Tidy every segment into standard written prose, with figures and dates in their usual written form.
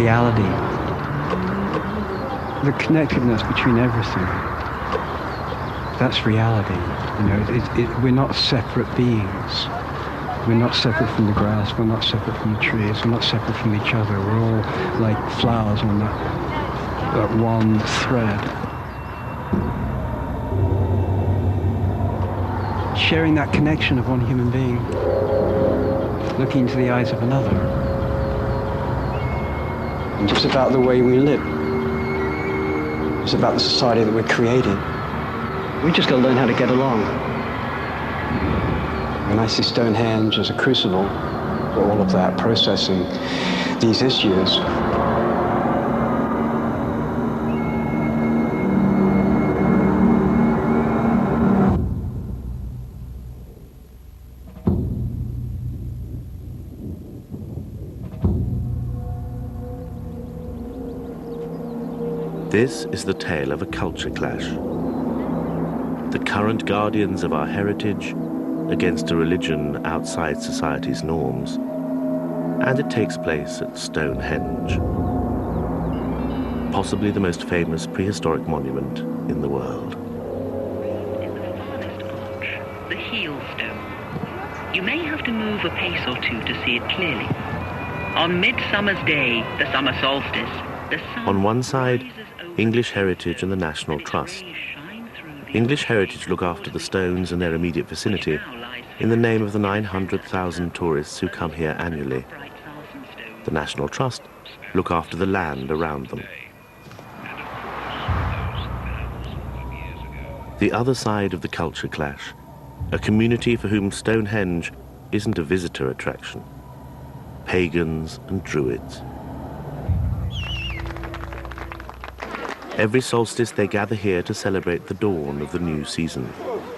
reality, the connectedness between everything. That's reality. You know, we're not separate beings. We're not separate from the grass. We're not separate from the trees. We're not separate from each other. We're all like flowers on that one thread. Sharing that connection of one human being, looking into the eyes of another. And it's about the way we live. It's about the society that we're creating. We just got to learn how to get along. When I see Stonehenge as a crucible for all of that, processing these issues, This is the tale of a culture clash. The current guardians of our heritage against a religion outside society's norms. And it takes place at Stonehenge, possibly the most famous prehistoric monument in the world. In the farthest arch, the heel stone. You may have to move a pace or two to see it clearly. On Midsummer's Day, the summer solstice, the sun On one side, English Heritage and the National Trust. English Heritage look after the stones and their immediate vicinity in the name of the 900,000 tourists who come here annually. The National Trust look after the land around them. The other side of the culture clash, a community for whom Stonehenge isn't a visitor attraction. Pagans and Druids. Every solstice they gather here to celebrate the dawn of the new season.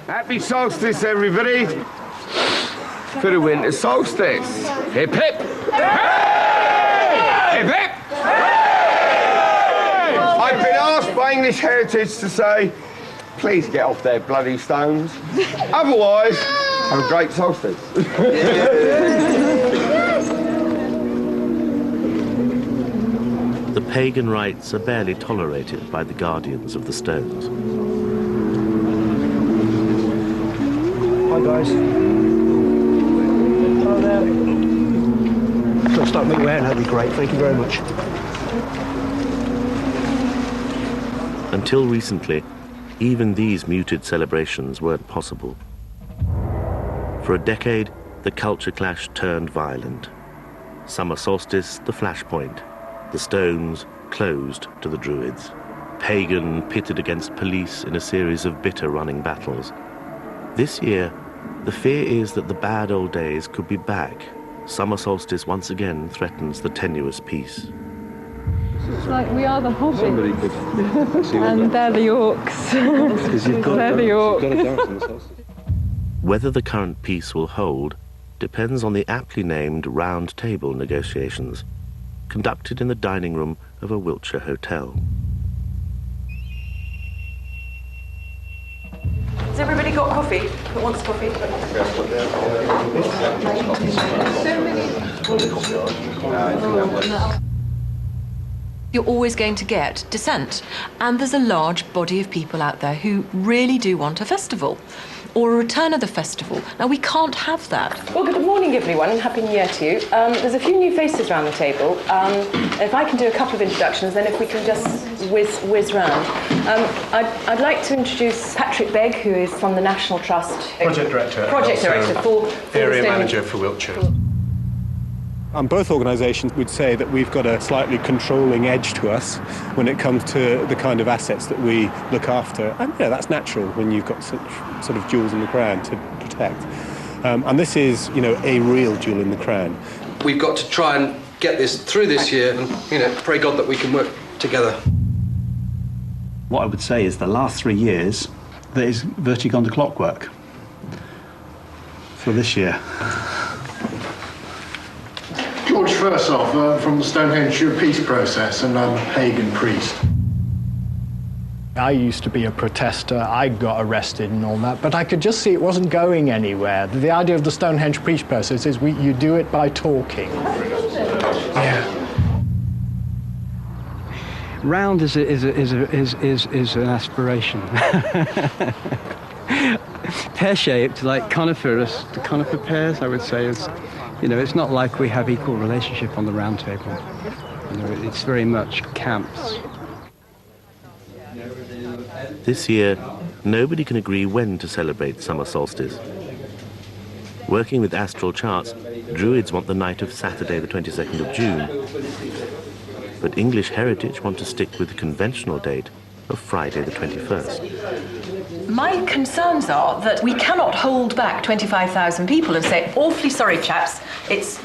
Happy solstice, everybody! For the winter solstice. Hip hip! Hey! Hip hip! Hey! I've been asked by English Heritage to say, please get off their bloody stones. Otherwise, have a great solstice. The pagan rites are barely tolerated by the guardians of the stones. Hi guys. Hello there. If you'll start meeting around, that'd be great. Thank you very much. Until recently, even these muted celebrations weren't possible. For a decade, the culture clash turned violent. Summer solstice, the flashpoint. The stones closed to the Druids. Pagan pitted against police in a series of bitter running battles. This year, the fear is that the bad old days could be back. Summer solstice once again threatens the tenuous peace. It's like we are the hobbits, and they're the orcs. They're the orcs. Whether the current peace will hold depends on the aptly named round table negotiations, conducted in the dining room of a Wiltshire hotel. Has everybody got coffee? Who wants coffee? You're always going to get dissent, and there's a large body of people out there who really do want a festival, or a return of the festival. Now, we can't have that. Well, good morning, everyone, and Happy New Year to you. There's a few new faces around the table. If I can do a couple of introductions, then if we can just whiz round. I'd like to introduce Patrick Begg, who is from the National Trust. Project Director. Project Director for Area Manager for Wiltshire. And both organisations would say that we've got a slightly controlling edge to us when it comes to the kind of assets that we look after. And yeah, that's natural when you've got such sort of jewels in the crown to protect. And this is, you know, a real jewel in the crown. We've got to try and get this through this year and, you know, pray God that we can work together. What I would say is the last 3 years, there is virtually gone to clockwork for this year. George Fursoff from the Stonehenge Peace Process, and I'm a pagan priest. I used to be a protester, I got arrested and all that, but I could just see it wasn't going anywhere. The idea of the Stonehenge Peace Process is you do it by talking. Yeah. Round is an aspiration. Pear-shaped, like conifer pears, I would say, is, you know, it's not like we have equal relationship on the round table. You know, it's very much camps. This year, nobody can agree when to celebrate summer solstice. Working with astral charts, Druids want the night of Saturday the 22nd of June. But English Heritage want to stick with the conventional date of Friday the 21st. My concerns are that we cannot hold back 25,000 people and say, awfully sorry, chaps, it's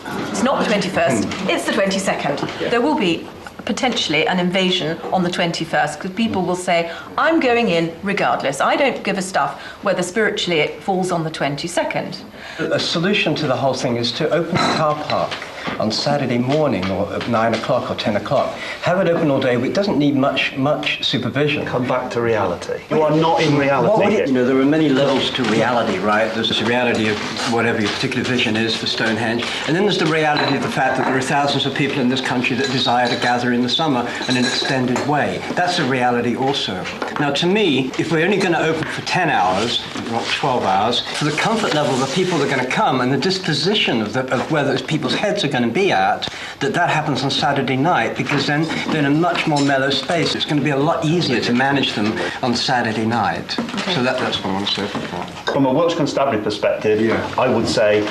not the 21st, it's the 22nd. There will be potentially an invasion on the 21st, because people will say, I'm going in regardless. I don't give a stuff whether spiritually it falls on the 22nd. A solution to the whole thing is to open the car park on Saturday morning or at 9 o'clock or 10 o'clock. Have it open all day. It doesn't need much supervision. Come back to reality. You are not in reality. You know, there are many levels to reality, right? There's the reality of whatever your particular vision is for Stonehenge, and then there's the reality of the fact that there are thousands of people in this country that desire to gather in the summer in an extended way. That's a reality also. Now, to me, if we're only going to open for 10 hours, not 12 hours, for the comfort level of the people that are going to come and the disposition of where those people's heads are going to be at, that happens on Saturday night, because then they're in a much more mellow space. It's going to be a lot easier to manage them on Saturday night. Okay. So that's what I want to say for that. From a Welsh Constabulary perspective, I would say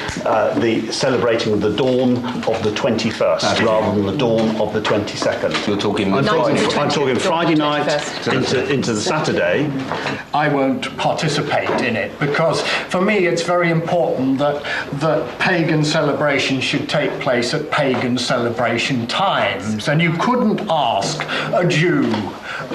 the celebrating the dawn of the 21st rather than the dawn of the 22nd. You're talking I'm talking Friday night into the Saturday. I won't participate in it, because for me it's very important that pagan celebration should take place at pagan celebration times, and you couldn't ask a Jew,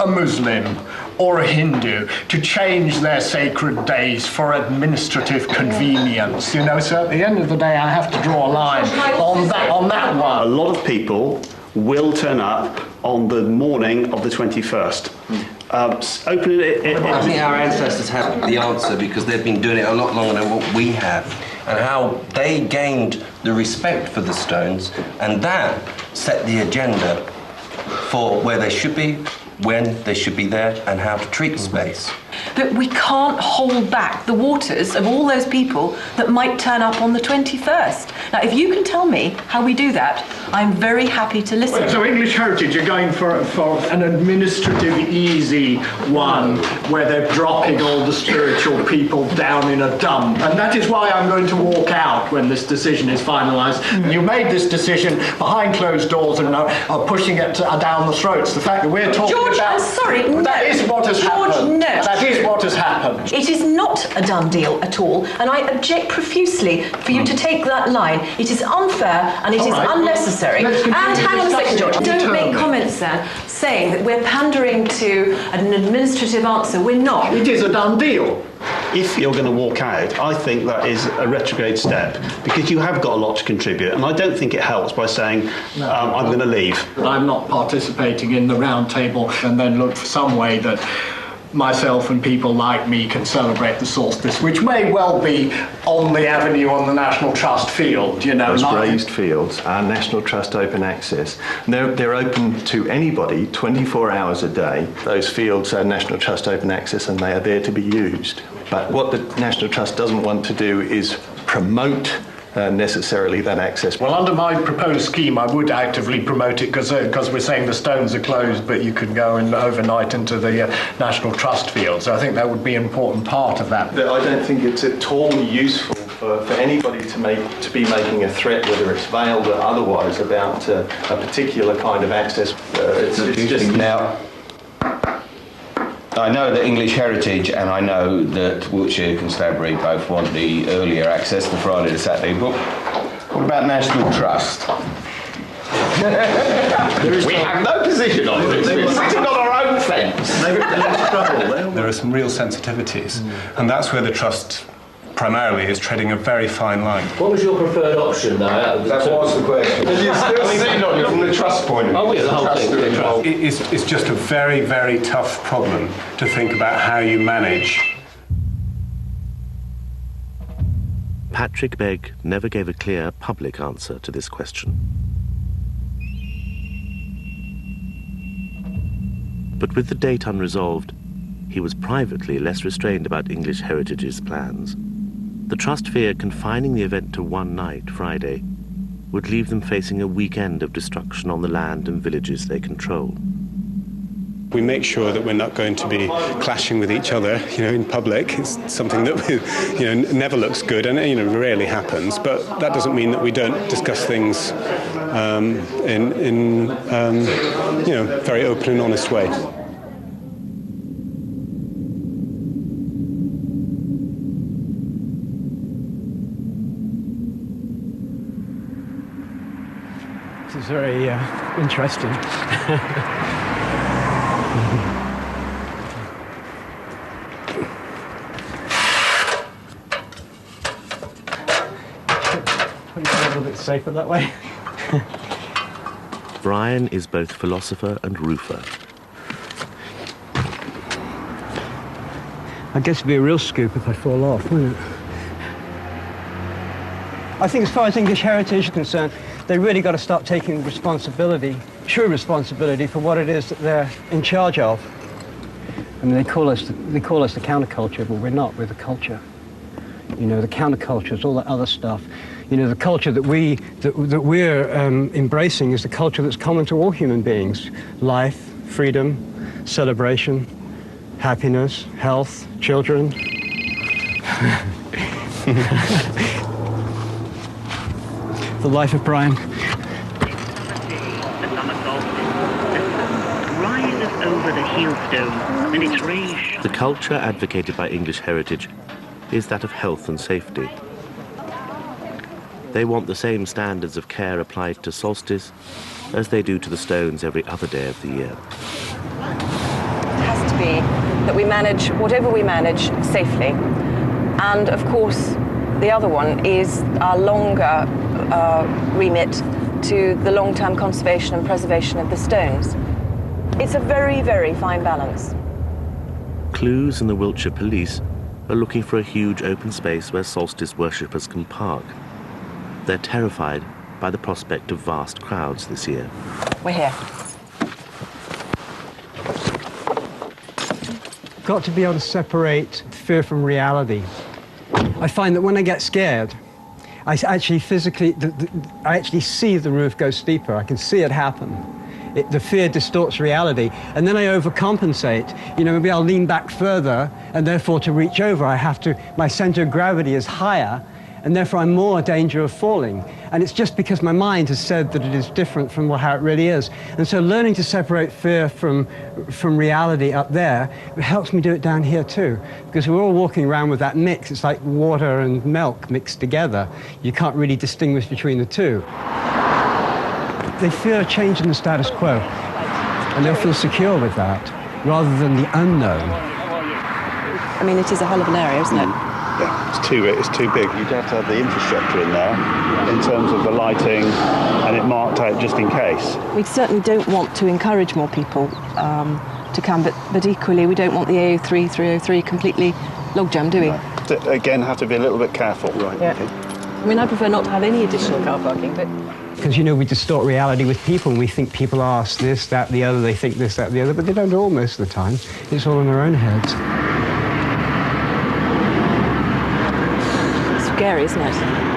a Muslim or a Hindu to change their sacred days for administrative convenience, you know. So at the end of the day I have to draw a line on that one. A lot of people will turn up on the morning of the 21st. I think our ancestors have the answer, because they've been doing it a lot longer than what we have, and how they gained the respect for the stones, and that set the agenda for where they should be, when they should be there, and how to treat the space. But we can't hold back the waters of all those people that might turn up on the 21st. Now, if you can tell me how we do that, I'm very happy to listen. So English Heritage are going for an administrative easy one, where they're dropping all the spiritual people down in a dump. And that is why I'm going to walk out when this decision is finalised. You made this decision behind closed doors and are pushing it down the throats. The fact that we're talking George, about... I'm sorry, no. That is what has happened. No. That is what has happened. It is not a done deal at all, and I object profusely for you to take that line. It is unfair and it is unnecessary. And hang on a second, George. Don't make comments then saying that we're pandering to an administrative answer. We're not. It is a done deal. If you're going to walk out, I think that is a retrograde step, because you have got a lot to contribute, and I don't think it helps by saying, I'm going to leave. I'm not participating in the round table, and then look for some way that myself and people like me can celebrate the solstice, which may well be on the avenue on the National Trust field, you know. Those raised fields are National Trust open access. They're open to anybody 24 hours a day. Those fields are National Trust open access, and they are there to be used. But what the National Trust doesn't want to do is promote necessarily that access. Well, under my proposed scheme, I would actively promote it, because we're saying the stones are closed, but you can go in overnight into the National Trust field. So I think that would be an important part of that. I don't think it's at all useful for anybody to be making a threat, whether it's veiled or otherwise, about a particular kind of access. It's just now. I know that English Heritage and I know that Wiltshire Constabulary both want the earlier access, the Friday to Saturday, but what about National Trust? We have no position on this. We're sitting on our own fence. There are some real sensitivities, and that's where the Trust primarily is treading a very fine line. What was your preferred option, though? That was the question. You're still sitting on it from the Trust point of view. Oh, yeah, the whole thing. It's just a very, very tough problem to think about how you manage. Patrick Begg never gave a clear public answer to this question. But with the date unresolved, he was privately less restrained about English Heritage's plans. The Trust fear confining the event to one night, Friday, would leave them facing a weekend of destruction on the land and villages they control. We make sure that we're not going to be clashing with each other, in public. It's something that, never looks good and, rarely happens. But that doesn't mean that we don't discuss things in very open and honest way. This is very interesting. A little bit safer that way. Brian is both philosopher and roofer. I guess it'd be a real scoop if I fall off, wouldn't it? I think as far as English heritage is concerned, they really got to start taking responsibility, true responsibility for what it is that they're in charge of. I mean, they call us the counterculture, but we're not. We're the culture. The counterculture is all that other stuff. The culture that we're embracing is the culture that's common to all human beings: life, freedom, celebration, happiness, health, children. The life of Brian. The summer solstice. The sun rises over the Heelstone, and its rays. The culture advocated by English Heritage is that of health and safety. They want the same standards of care applied to solstice as they do to the stones every other day of the year. It has to be that we manage whatever we manage safely. And of course, the other one is our longer remit to the long-term conservation and preservation of the stones. It's a very, very fine balance. Clues and the Wiltshire Police are looking for a huge open space where solstice worshippers can park. They're terrified by the prospect of vast crowds this year. We're here. Got to be able to separate fear from reality. I find that when I get scared, I actually physically, I actually see the roof go steeper. I can see it happen. The fear distorts reality. And then I overcompensate. Maybe I'll lean back further, and therefore to reach over, my center of gravity is higher, and therefore I'm more in danger of falling. And it's just because my mind has said that it is different from how it really is. And so learning to separate fear from reality up there helps me do it down here too. Because we're all walking around with that mix. It's like water and milk mixed together. You can't really distinguish between the two. They fear a change in the status quo, and they'll feel secure with that, rather than the unknown. I mean, it is a hell of an area, isn't it? Yeah, it's too big. You'd have to have the infrastructure in there in terms of the lighting, and it marked out just in case. We certainly don't want to encourage more people to come, but equally we don't want the A03, 303 completely log jam, do we? No. Again, have to be a little bit careful. Right. Yeah. Okay. I mean, I prefer not to have any additional car parking, but... Because, we distort reality with people, and we think people are this, that, the other, they think this, that, the other, but they don't all most of the time. It's all in their own heads. It's scary, isn't it?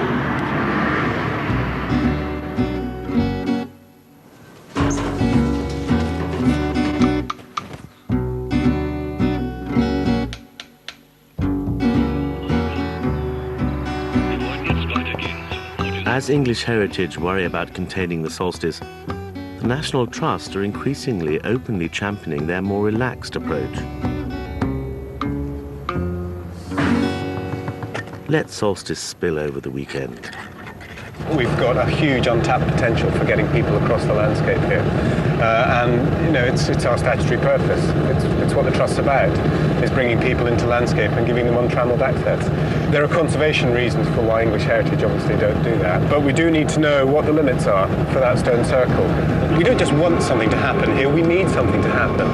As English Heritage worry about containing the solstice, the National Trust are increasingly openly championing their more relaxed approach. Let solstice spill over the weekend. We've got a huge untapped potential for getting people across the landscape here. And, it's our statutory purpose. It's what the Trust's about, is bringing people into landscape and giving them untrammelled access. There are conservation reasons for why English Heritage obviously don't do that, but we do need to know what the limits are for that stone circle. We don't just want something to happen here, we need something to happen.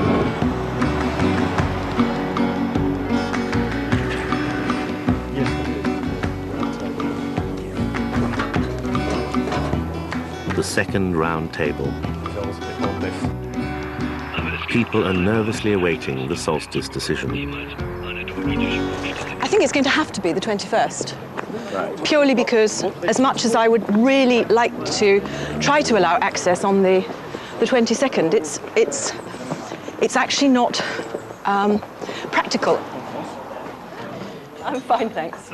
The second round table. people are nervously awaiting the solstice decision. I think it's going to have to be the 21st. Purely because, as much as I would really like to try to allow access on the 22nd, it's actually not practical. I'm fine, thanks.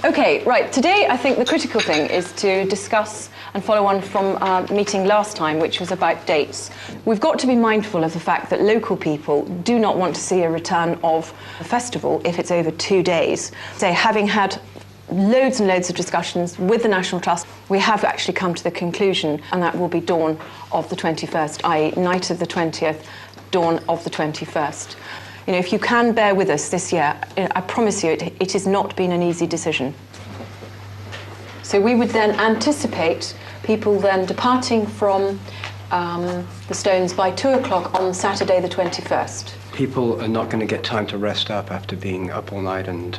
Okay, right. Today, I think the critical thing is to discuss and follow on from our meeting last time, which was about dates. We've got to be mindful of the fact that local people do not want to see a return of the festival if it's over 2 days. So, having had loads and loads of discussions with the National Trust, we have actually come to the conclusion, and that will be dawn of the 21st, i.e. night of the 20th, dawn of the 21st. You know, if you can bear with us this year, I promise you it has not been an easy decision. So we would then anticipate people then departing from the Stones by 2 o'clock on Saturday the 21st. People are not going to get time to rest up after being up all night and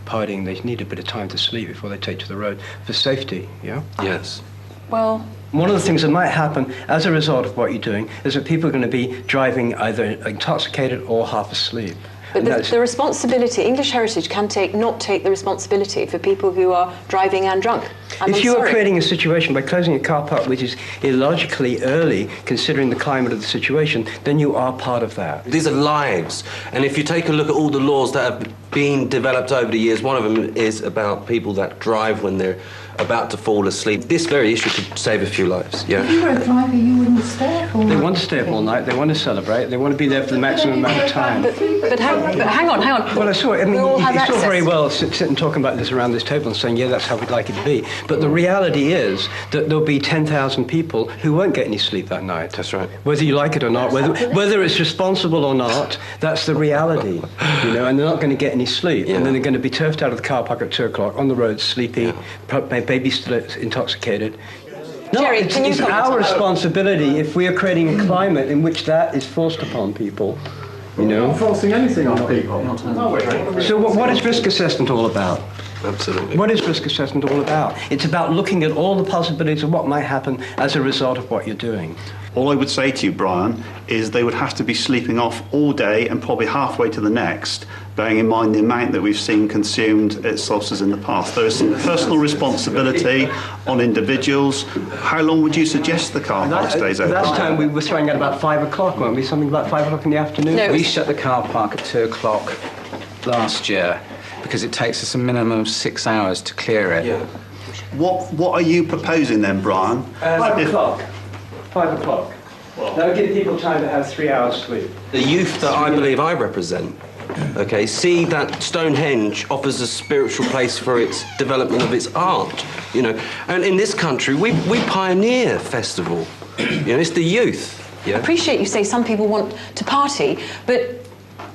partying. They need a bit of time to sleep before they take to the road for safety, yeah? Yes. Well, one of the things that might happen as a result of what you're doing is that people are going to be driving either intoxicated or half asleep. But the responsibility, English Heritage can not take the responsibility for people who are driving and drunk. If you are creating a situation by closing a car park which is illogically early, considering the climate of the situation, then you are part of that. These are lives. And if you take a look at all the laws that have been developed over the years, one of them is about people that drive when they're about to fall asleep. This very issue could save a few lives, yeah. If you were a driver, you wouldn't stay up all night. They want to stay up all night, they want to celebrate, they want to be there for the maximum amount of time. But hang on. Well, I saw it. I mean, you saw very well sitting talking about this around this table and saying, yeah, that's how we'd like it to be. But the reality is that there'll be 10,000 people who won't get any sleep that night. That's right. Whether you like it or not, whether it's responsible or not, that's the reality, you know, and they're not going to get any sleep. Yeah. And then they're going to be turfed out of the car park at 2 o'clock on the road, sleepy, maybe still intoxicated. No, Jerry, it's our responsibility if we are creating a climate in which that is forced upon people. You know? We're not forcing anything on people. So what is risk assessment all about? Absolutely. What is risk assessment all about? It's about looking at all the possibilities of what might happen as a result of what you're doing. All I would say to you, Brian, is they would have to be sleeping off all day and probably halfway to the next, bearing in mind the amount that we've seen consumed at solstices in the past. There is some personal responsibility on individuals. How long would you suggest the car park stays open? Last time we were throwing at about 5 o'clock, weren't we? Something about 5 o'clock in the afternoon? No, we shut the car park at 2 o'clock last year because it takes us a minimum of 6 hours to clear it. Yeah. What are you proposing then, Brian? 5 o'clock. 5 o'clock. That would give people time to have 3 hours sleep. The youth that I believe I represent, okay, see that Stonehenge offers a spiritual place for its development of its art, you know. And in this country, we pioneer festival. You know, it's the youth. Yeah. I appreciate you say some people want to party, but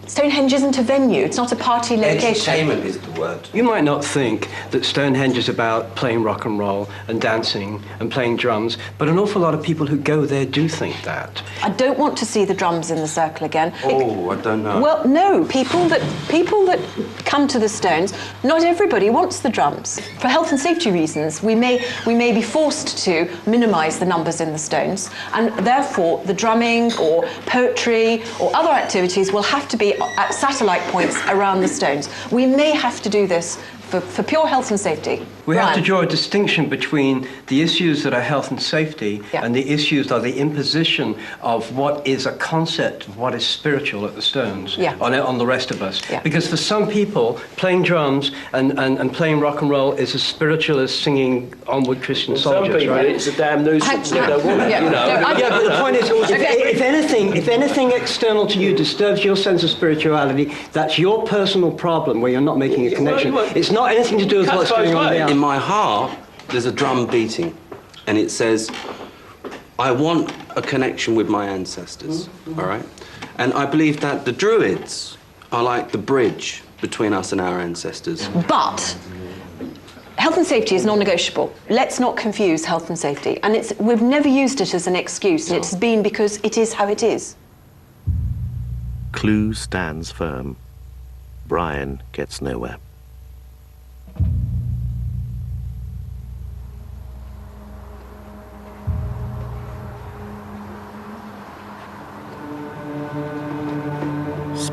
Stonehenge isn't a venue, it's not a party location. Entertainment is the word. You might not think that Stonehenge is about playing rock and roll and dancing and playing drums, but an awful lot of people who go there do think that. I don't want to see the drums in the circle again. Oh, I don't know. Well, no, people that come to the Stones, not everybody wants the drums. For health and safety reasons, we may be forced to minimise the numbers in the Stones, and therefore the drumming or poetry or other activities will have to be at satellite points around the Stones. We may have to do this for pure health and safety. We have to draw a distinction between the issues that are health and safety and the issues that are the imposition of what is a concept of what is spiritual at the Stones on the rest of us. Yeah. Because for some people, playing drums and playing rock and roll is as spiritual as singing Onward Christian Soldiers, people, right? it's a damn nuisance. They don't want it, you know. Yeah, but the point is, if anything external to you disturbs your sense of spirituality, that's your personal problem where you're not making a connection. It's not anything to do with what's going on there. In my heart, there's a drum beating, and it says, I want a connection with my ancestors, all right? And I believe that the Druids are like the bridge between us and our ancestors. But health and safety is non-negotiable. Let's not confuse health and safety. And we've never used it as an excuse. No. It's been because it is how it is. Clue stands firm. Brian gets nowhere.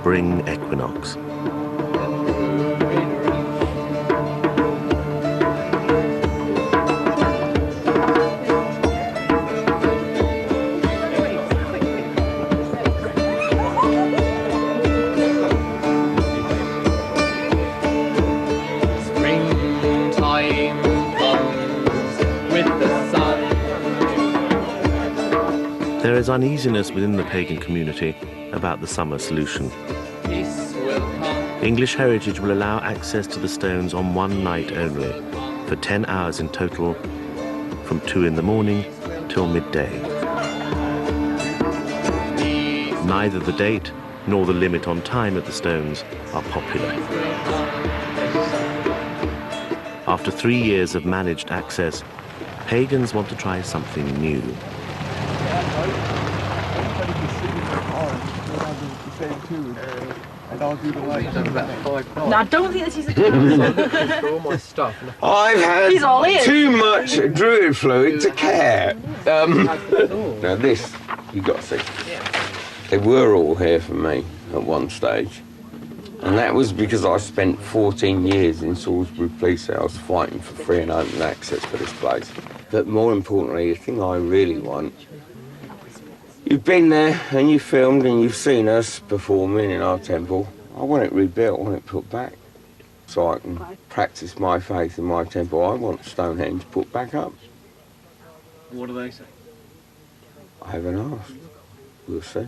spring equinox. There is uneasiness within the pagan community about the summer solution. English Heritage will allow access to the stones on one night only, for 10 hours in total, from 2 in the morning till midday. Neither the date nor the limit on time at the stones are popular. After 3 years of managed access, pagans want to try something new. No, I don't think this is a For all my stuff. I've had He's all ears. too much druid fluid to care. Now this, you've got to see. They were all here for me at one stage. And that was because I spent 14 years in Salisbury Police House fighting for free and open access for this place. But more importantly, the thing I really want, you've been there and you've filmed and you've seen us performing in our temple. I want it rebuilt, I want it put back so I can practice my faith in my temple. I want Stonehenge put back up. What do they say? I haven't asked. We'll see.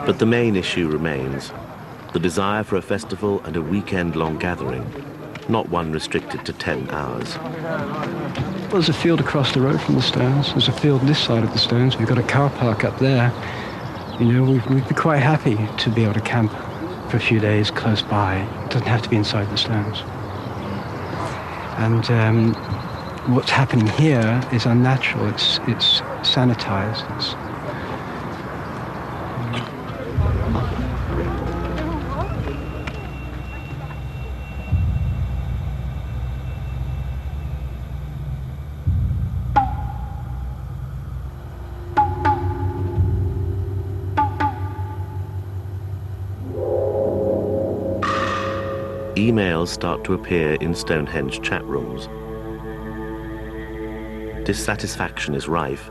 But the main issue remains, the desire for a festival and a weekend-long gathering, not one restricted to 10 hours. Well, there's a field across the road from the stones. There's a field this side of the stones. We've got a car park up there. You know, we'd be quite happy to be able to camp for a few days close by. It doesn't have to be inside the stones. And what's happening here is unnatural. It's sanitized. Emails start to appear in Stonehenge chat rooms. Dissatisfaction is rife.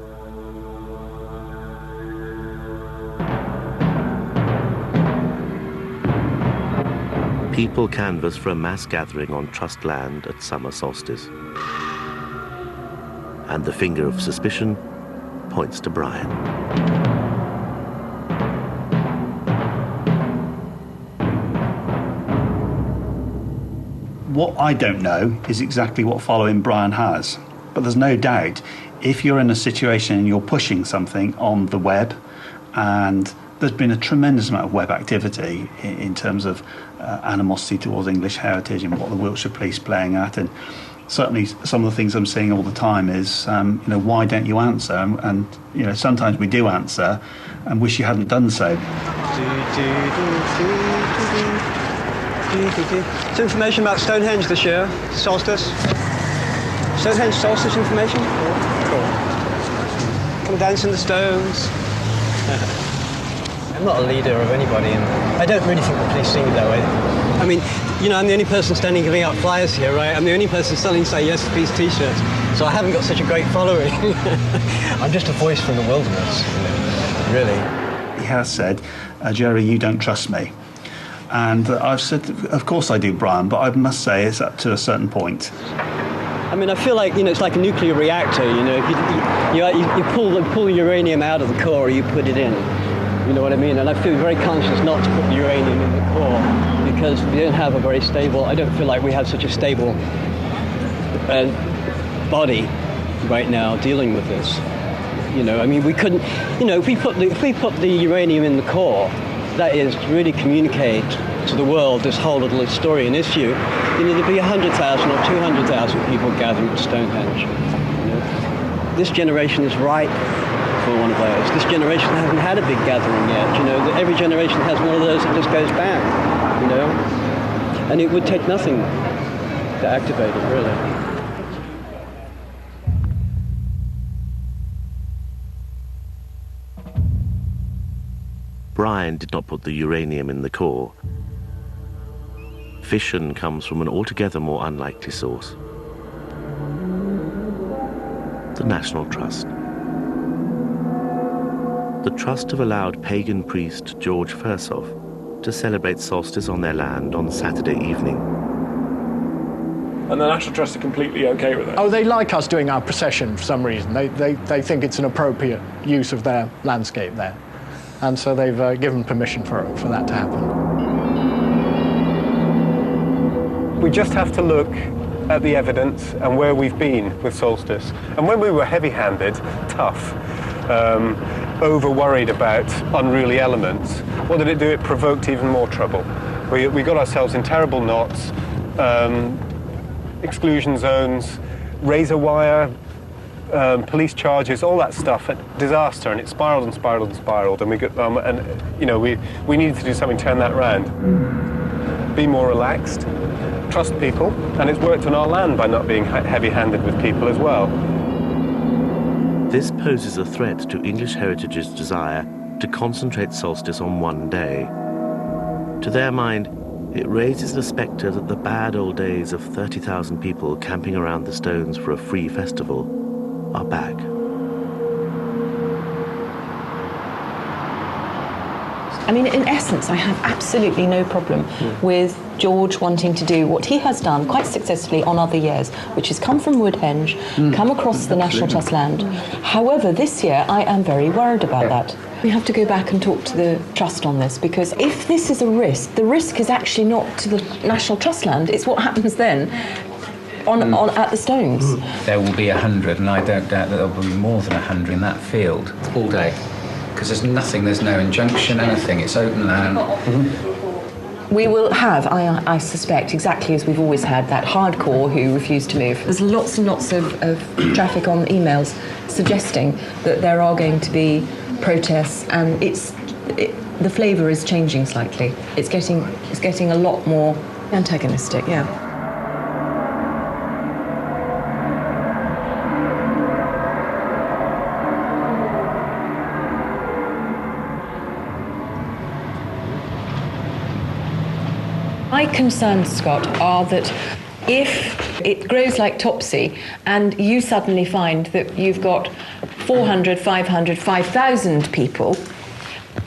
People canvass for a mass gathering on trust land at summer solstice. And the finger of suspicion points to Brian. What I don't know is exactly what following Brian has. But there's no doubt, if you're in a situation and you're pushing something on the web, and there's been a tremendous amount of web activity in terms of animosity towards English heritage and what the Wiltshire Police playing at, and certainly some of the things I'm seeing all the time is, you know, why don't you answer? And you know, sometimes we do answer and wish you hadn't done so. It's information about Stonehenge this year, solstice. Stonehenge solstice information? Cool. Come dance in the stones. I'm not a leader of anybody, and I don't really think the police see me that way. I mean, you know, I'm the only person standing giving out flyers here, right? I'm the only person selling Say Yes to Peace t-shirts, so I haven't got such a great following. I'm just a voice from the wilderness, you know, really. He has said, Jerry, you don't trust me. And I've said, of course I do, Brian, but I must say it's up to a certain point. I mean, I feel like, you know, it's like a nuclear reactor, you know. If you pull uranium out of the core or you put it in, you know what I mean? And I feel very conscious not to put the uranium in the core because we don't have a very stable, I don't feel like we have such a stable body right now dealing with this. You know, I mean, we couldn't, you know, if we put the uranium in the core, that is to really communicate to the world this whole little historian issue, you know, there'd be 100,000 or 200,000 people gathering at Stonehenge. You know, this generation is ripe for one of those. This generation hasn't had a big gathering yet. You know, every generation has one of those that just goes bang. You know, and it would take nothing to activate it, really. brine did not put the uranium in the core. Fission comes from an altogether more unlikely source: the National Trust. The Trust have allowed pagan priest George Fursoff to celebrate solstice on their land on Saturday evening. And the National Trust are completely okay with it? Oh, they like us doing our procession for some reason. They think it's an appropriate use of their landscape there. And so they've given permission for that to happen. We just have to look at the evidence and where we've been with solstice. And when we were heavy-handed, tough, over-worried about unruly elements, what did it do? It provoked even more trouble. We got ourselves in terrible knots, exclusion zones, razor wire, police charges, all that stuff, a disaster, and it spiraled and spiraled and spiraled, and we needed to do something to turn that around. Be more relaxed, trust people, and it's worked on our land by not being heavy-handed with people as well. This poses a threat to English Heritage's desire to concentrate solstice on one day. To their mind, it raises the spectre that the bad old days of 30,000 people camping around the stones for a free festival are back. I mean, in essence, I have absolutely no problem with George wanting to do what he has done quite successfully on other years, which is come from Woodhenge, come across the National Trust land. However, this year, I am very worried about that. We have to go back and talk to the Trust on this, because if this is a risk, the risk is actually not to the National Trust land, it's what happens then at the stones. There will be 100, and I don't doubt that there will be more than 100 in that field all day. Because there's nothing, there's no injunction, anything, it's open land. We will have, I suspect, exactly as we've always had, that hardcore who refuse to move. There's lots and lots of traffic on emails suggesting that there are going to be protests, and the flavour is changing slightly. It's getting a lot more antagonistic, yeah. My concerns, Scott, are that if it grows like Topsy and you suddenly find that you've got 400, 500, 5,000 people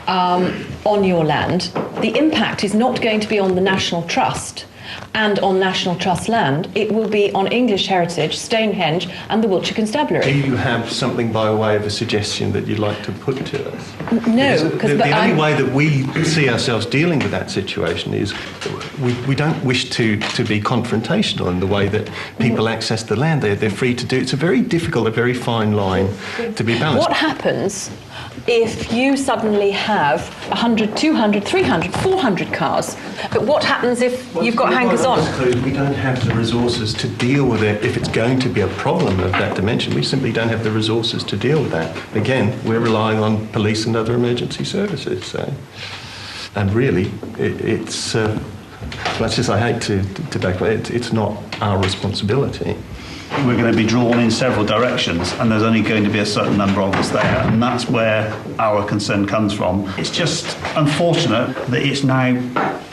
on your land, the impact is not going to be on the National Trust and on National Trust land. It will be on English Heritage, Stonehenge and the Wiltshire Constabulary. Do you have something by way of a suggestion that you'd like to put to us? No. The only way that we see ourselves dealing with that situation is we don't wish to be confrontational in the way that people access the land. They're free to do. It's a very difficult, a very fine line to be balanced. What happens if you suddenly have 100, 200, 300, 400 cars? But what happens if you've got hangers on? We don't have the resources to deal with it. If it's going to be a problem of that dimension, we simply don't have the resources to deal with that. Again, we're relying on police and other emergency services. So. And really, it's much as I hate to back away, it's not our responsibility. We're going to be drawn in several directions, and there's only going to be a certain number of us there, and that's where our concern comes from. It's just unfortunate that it's now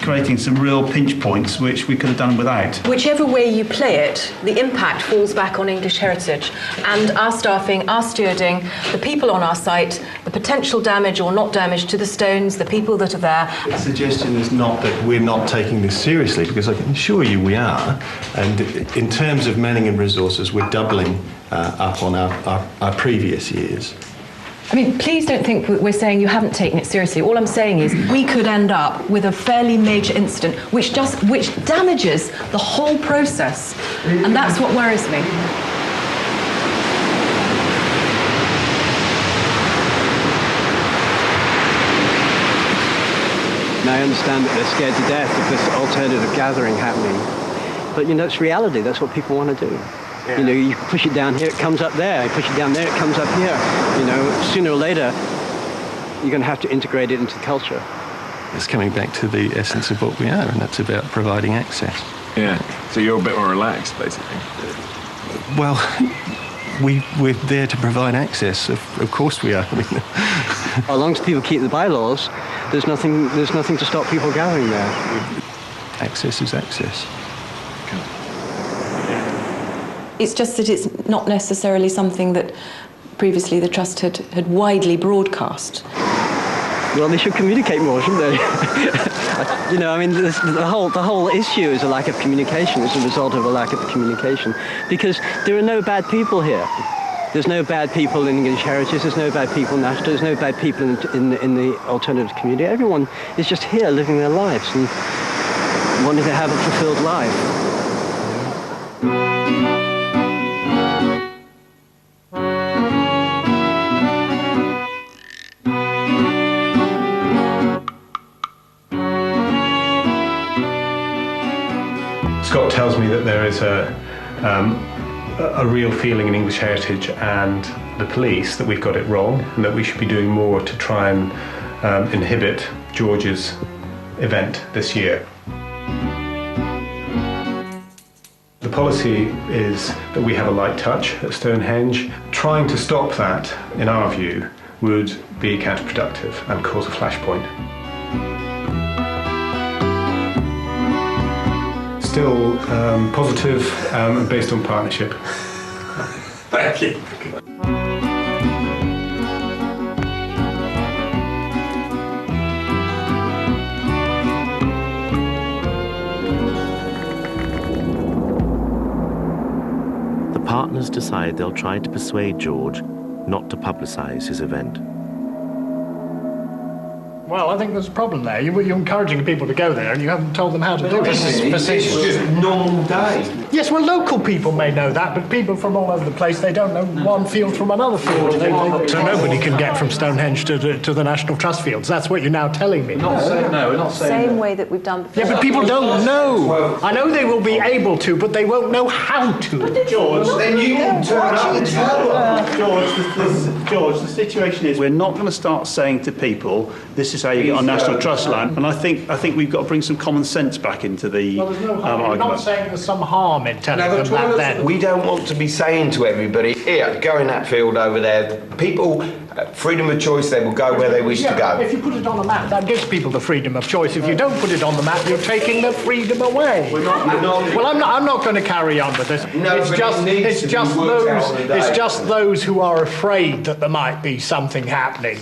creating some real pinch points which we could have done without. Whichever way you play it, the impact falls back on English Heritage and our staffing, our stewarding, the people on our site, the potential damage or not damage to the stones, the people that are there. The suggestion is not that we're not taking this seriously, because I can assure you we are. And in terms of manning and resources, we're doubling up on our previous years. I mean, please don't think we're saying you haven't taken it seriously. All I'm saying is we could end up with a fairly major incident which damages the whole process. And that's what worries me. Now, I understand that they're scared to death of this alternative gathering happening. But, you know, it's reality. That's what people want to do. Yeah. You know, you push it down here, it comes up there. You push it down there, it comes up here. You know, sooner or later, you're going to have to integrate it into the culture. It's coming back to the essence of what we are, and that's about providing access. Yeah, so you're a bit more relaxed, basically. Well, we're there to provide access. Of course we are. As long as people keep the bylaws, there's nothing to stop people gathering there. Access is access. It's just that it's not necessarily something that previously the Trust had widely broadcast. Well, they should communicate more, shouldn't they? You know, I mean, the whole issue is a lack of communication. It's a result of a lack of communication, because there are no bad people here. There's no bad people in English Heritage. There's no bad people in National. There's no bad people in the alternative community. Everyone is just here living their lives and wanting to have a fulfilled life. Scott tells me that there is a real feeling in English Heritage and the police that we've got it wrong, and that we should be doing more to try and inhibit George's event this year. The policy is that we have a light touch at Stonehenge. Trying to stop that, in our view, would be counterproductive and cause a flashpoint. Still positive and based on partnership. Thank you. The partners decide they'll try to persuade George not to publicise his event. Well, I think there's a problem there. You're encouraging people to go there and you haven't told them how to do it. It's just a normal day. Yes, well, local people may know that, but people from all over the place, they don't know one field from another field. So nobody can get from Stonehenge to the National Trust fields. That's what you're now telling me. We're not saying same way that we've done before. Yeah, but people don't know. I know they will be able to, but they won't know how to. George, then you can turn up and tell them. George, the situation is we're not going to start saying to people, this is how you get on National Trust land, and I think we've got to bring some common sense back into the argument. You're not saying there's some harm in telling them that then. We don't want to be saying to everybody, here, go in that field over there. People, freedom of choice, they will go where they wish to go. If you put it on a map, that gives people the freedom of choice. If you don't put it on the map, you're taking the freedom away. Well, I'm not going to carry on with this. No, it's just those who are afraid that there might be something happening.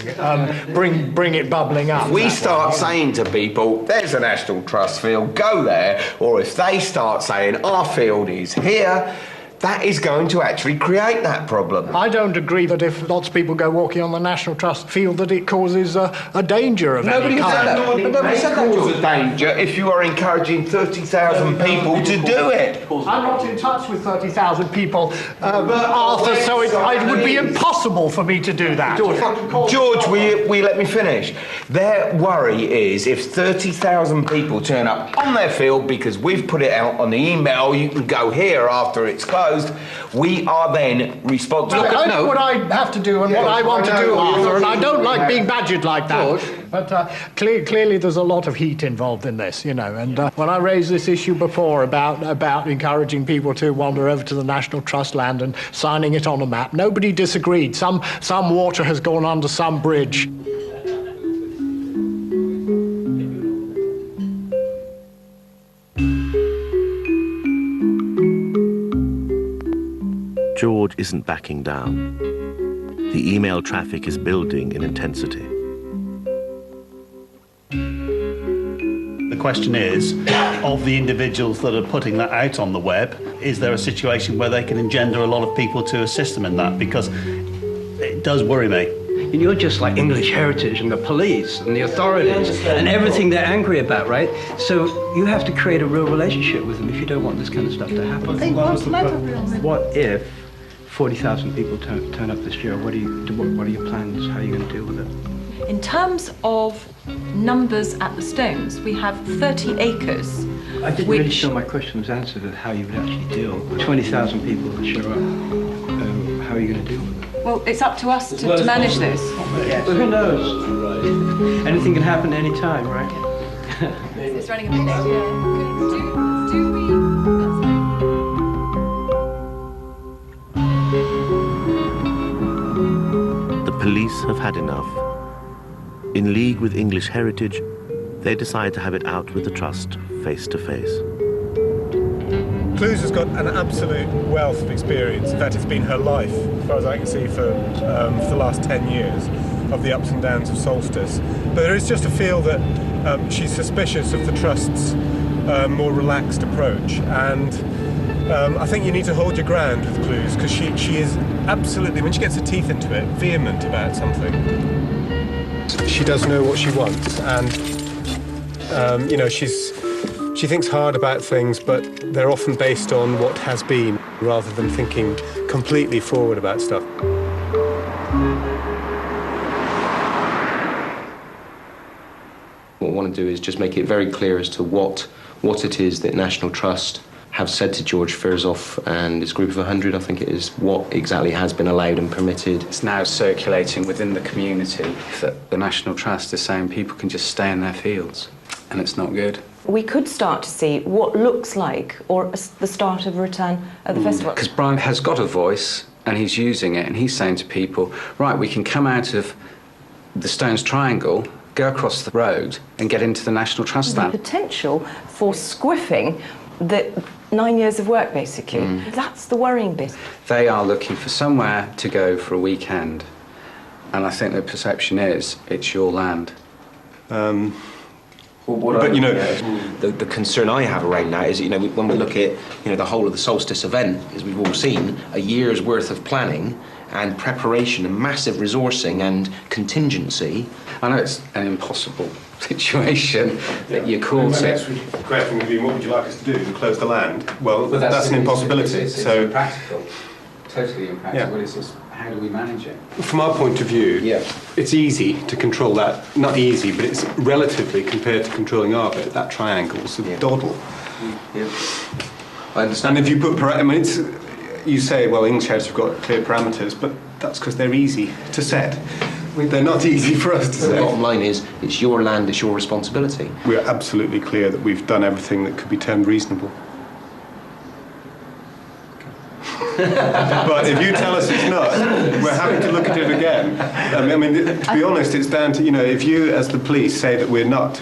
Bring it bubbling up. If we start saying to people, there's a National Trust field, go there, or if they start saying, our field is here, that is going to actually create that problem. I don't agree that if lots of people go walking on the National Trust field that it causes a danger of any kind. Nobody said that causes a danger if you are encouraging 30,000 people to do it. I'm not in touch with 30,000 people, Arthur, so it would be impossible for me to do that. George, will you let me finish? Their worry is if 30,000 people turn up on their field because we've put it out on the email, you can go here after it's closed, we are then responsible. I know what I have to do and what I want to do, Arthur, and I don't like being badgered like that. George. But clearly there's a lot of heat involved in this, you know, and when I raised this issue before about encouraging people to wander over to the National Trust land and signing it on a map, nobody disagreed. Some water has gone under some bridge. George isn't backing down. The email traffic is building in intensity. The question is, of the individuals that are putting that out on the web, is there a situation where they can engender a lot of people to assist them in that? Because it does worry me. And you're just like English Heritage and the police and the authorities and everything they're angry about, right? So you have to create a real relationship with them if you don't want this kind of stuff to happen. What if 40,000 people turn up this year? What are your plans? How are you going to deal with it? In terms of numbers at the Stones, we have 30 acres. I didn't really feel my question was answered at how you would actually deal with 20,000 people that show up. How are you going to deal with it? Well, it's up to us to manage this. But who knows? Anything can happen any time, right? It's running a bit late. The police have had enough. In league with English heritage, they decide to have it out with the Trust face to face. Clues has got an absolute wealth of experience. In fact, it's been her life, as far as I can see, for the last 10 years, of the ups and downs of Solstice. But there is just a feel that she's suspicious of the Trust's more relaxed approach. And I think you need to hold your ground with Clues, because she is absolutely, when she gets her teeth into it, vehement about something. She does know what she wants, and you know, she thinks hard about things, but they're often based on what has been, rather than thinking completely forward about stuff. What I want to do is just make it very clear as to what it is that National Trust have said to George Firzoff and his group of 100, I think it is, what exactly has been allowed and permitted. It's now circulating within the community that the National Trust is saying people can just stay in their fields, and it's not good. We could start to see what looks like, or the start of a return at the festival. Because Brian has got a voice, and he's using it, and he's saying to people, right, we can come out of the Stones Triangle, go across the road, and get into the National Trust land. The potential for squiffing the 9 years of work, basically. That's the worrying bit. They are looking for somewhere to go for a weekend, and I think the perception is it's your land. But you know, the concern I have around that is, you know, when we look at, you know, the whole of the Solstice event, as we've all seen, a year's worth of planning and preparation and massive resourcing and contingency. I know it's an impossible situation that you're caught The next question would be, what would you like us to do? Close the land? Well, that's an impossibility. It's so impractical, totally impractical. It's just, how do we manage it? From our point of view, it's easy to control that. Not easy, but it's relatively, compared to controlling our bit, that triangle's a doddle. I understand. And if you put, you say, well, English heritage have got clear parameters, but that's because they're easy to set. They're not easy for us to set. The bottom line is, it's your land, it's your responsibility. We're absolutely clear that we've done everything that could be termed reasonable. But if you tell us it's not, we're happy to look at it again. I mean, to be honest, it's down to, you know, if you, as the police, say that we're not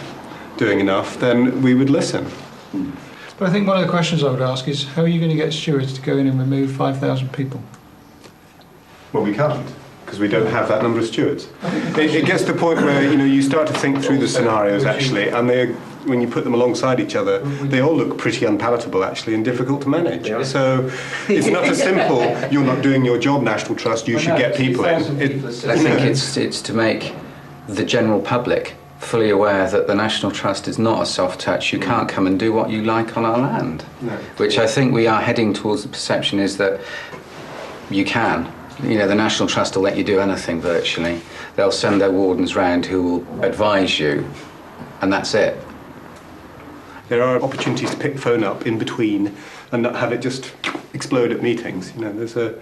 doing enough, then we would listen. But I think one of the questions I would ask is, how are you going to get stewards to go in and remove 5,000 people? Well, we can't, because we don't have that number of stewards. It gets to the point where, you know, you start to think through the scenarios, actually, and when you put them alongside each other, they all look pretty unpalatable, actually, and difficult to manage. So it's not as simple, you're not doing your job, National Trust, you should get people in. I think it's to make the general public fully aware that the National Trust is not a soft touch. You can't come and do what you like on our land. No. Which I think we are heading towards. The perception is that you can. You know, the National Trust will let you do anything virtually. They'll send their wardens round who will advise you, and that's it. There are opportunities to pick the phone up in between and not have it just explode at meetings. You know,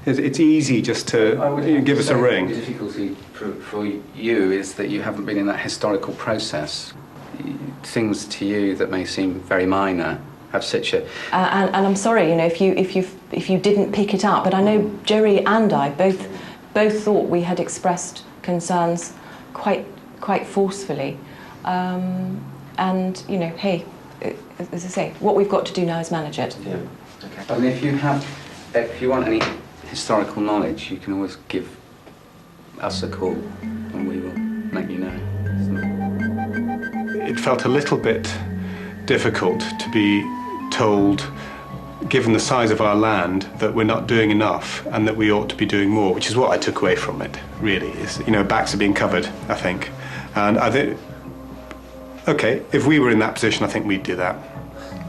it's easy just to give us a ring. The difficulty for you is that you haven't been in that historical process. Things to you that may seem very minor have such a... and I'm sorry, you know, if you didn't pick it up, but I know Jerry and I both thought we had expressed concerns quite forcefully. And, you know, hey, as I say, what we've got to do now is manage it. Yeah. Okay. And if you want any historical knowledge, you can always give us a call and we will let you know. It felt a little bit difficult to be told, given the size of our land, that we're not doing enough and that we ought to be doing more, which is what I took away from it, really. Is, you know, backs are being covered, I think. And I think, okay, if we were in that position, I think we'd do that.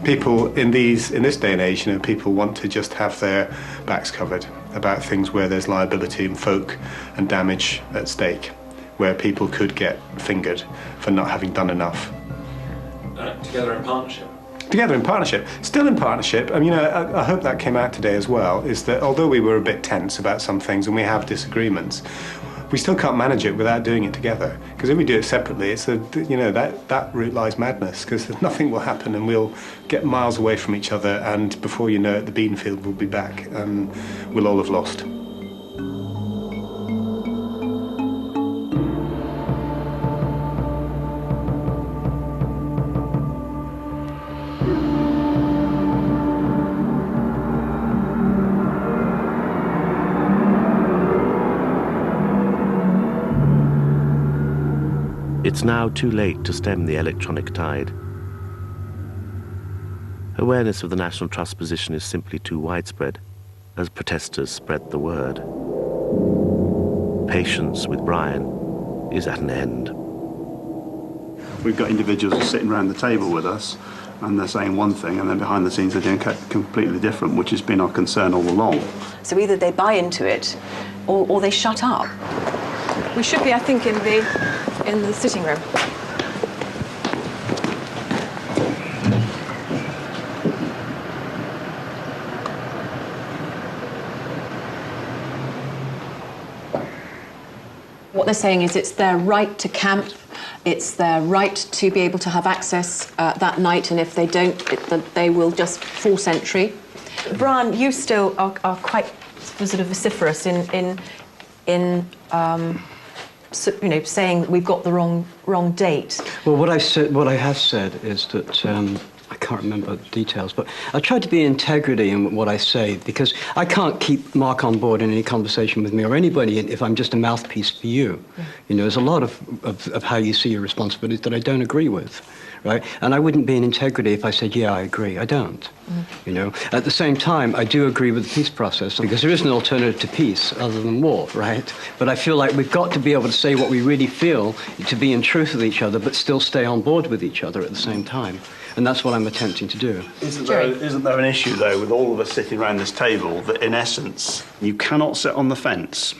People in this day and age, you know, people want to just have their backs covered about things where there's liability and folk and damage at stake, where people could get fingered for not having done enough. Together in partnership. Together in partnership, still in partnership. I mean, I hope that came out today as well, is that although we were a bit tense about some things and we have disagreements, we still can't manage it without doing it together. Because if we do it separately, it's that route lies madness, because nothing will happen and we'll get miles away from each other, and before you know it, the bean field will be back and we'll all have lost. It's now too late to stem the electronic tide. Awareness of the National Trust's position is simply too widespread as protesters spread the word. Patience with Brian is at an end. We've got individuals sitting around the table with us and they're saying one thing and then behind the scenes they're doing completely different, which has been our concern all along. So either they buy into it or they shut up. We should be, I think, in the sitting room. What they're saying is it's their right to camp, it's their right to be able to have access that night, and if they don't, they will just force entry. Brian, you still are quite sort of vociferous in saying that we've got the wrong date. Well, what I have said is that I can't remember the details, but I try to be integrity in what I say, because I can't keep Mark on board in any conversation with me or anybody if I'm just a mouthpiece for you. You know, there's a lot of how you see your responsibilities that I don't agree with, right? And I wouldn't be in integrity if I said, yeah, I agree. I don't. You know, at the same time, I do agree with the peace process, because there is an alternative to peace other than war, right? But I feel like we've got to be able to say what we really feel, to be in truth with each other, but still stay on board with each other at the same time. And that's what I'm attempting to do. Isn't there an issue, though, with all of us sitting around this table, that in essence, you cannot sit on the fence?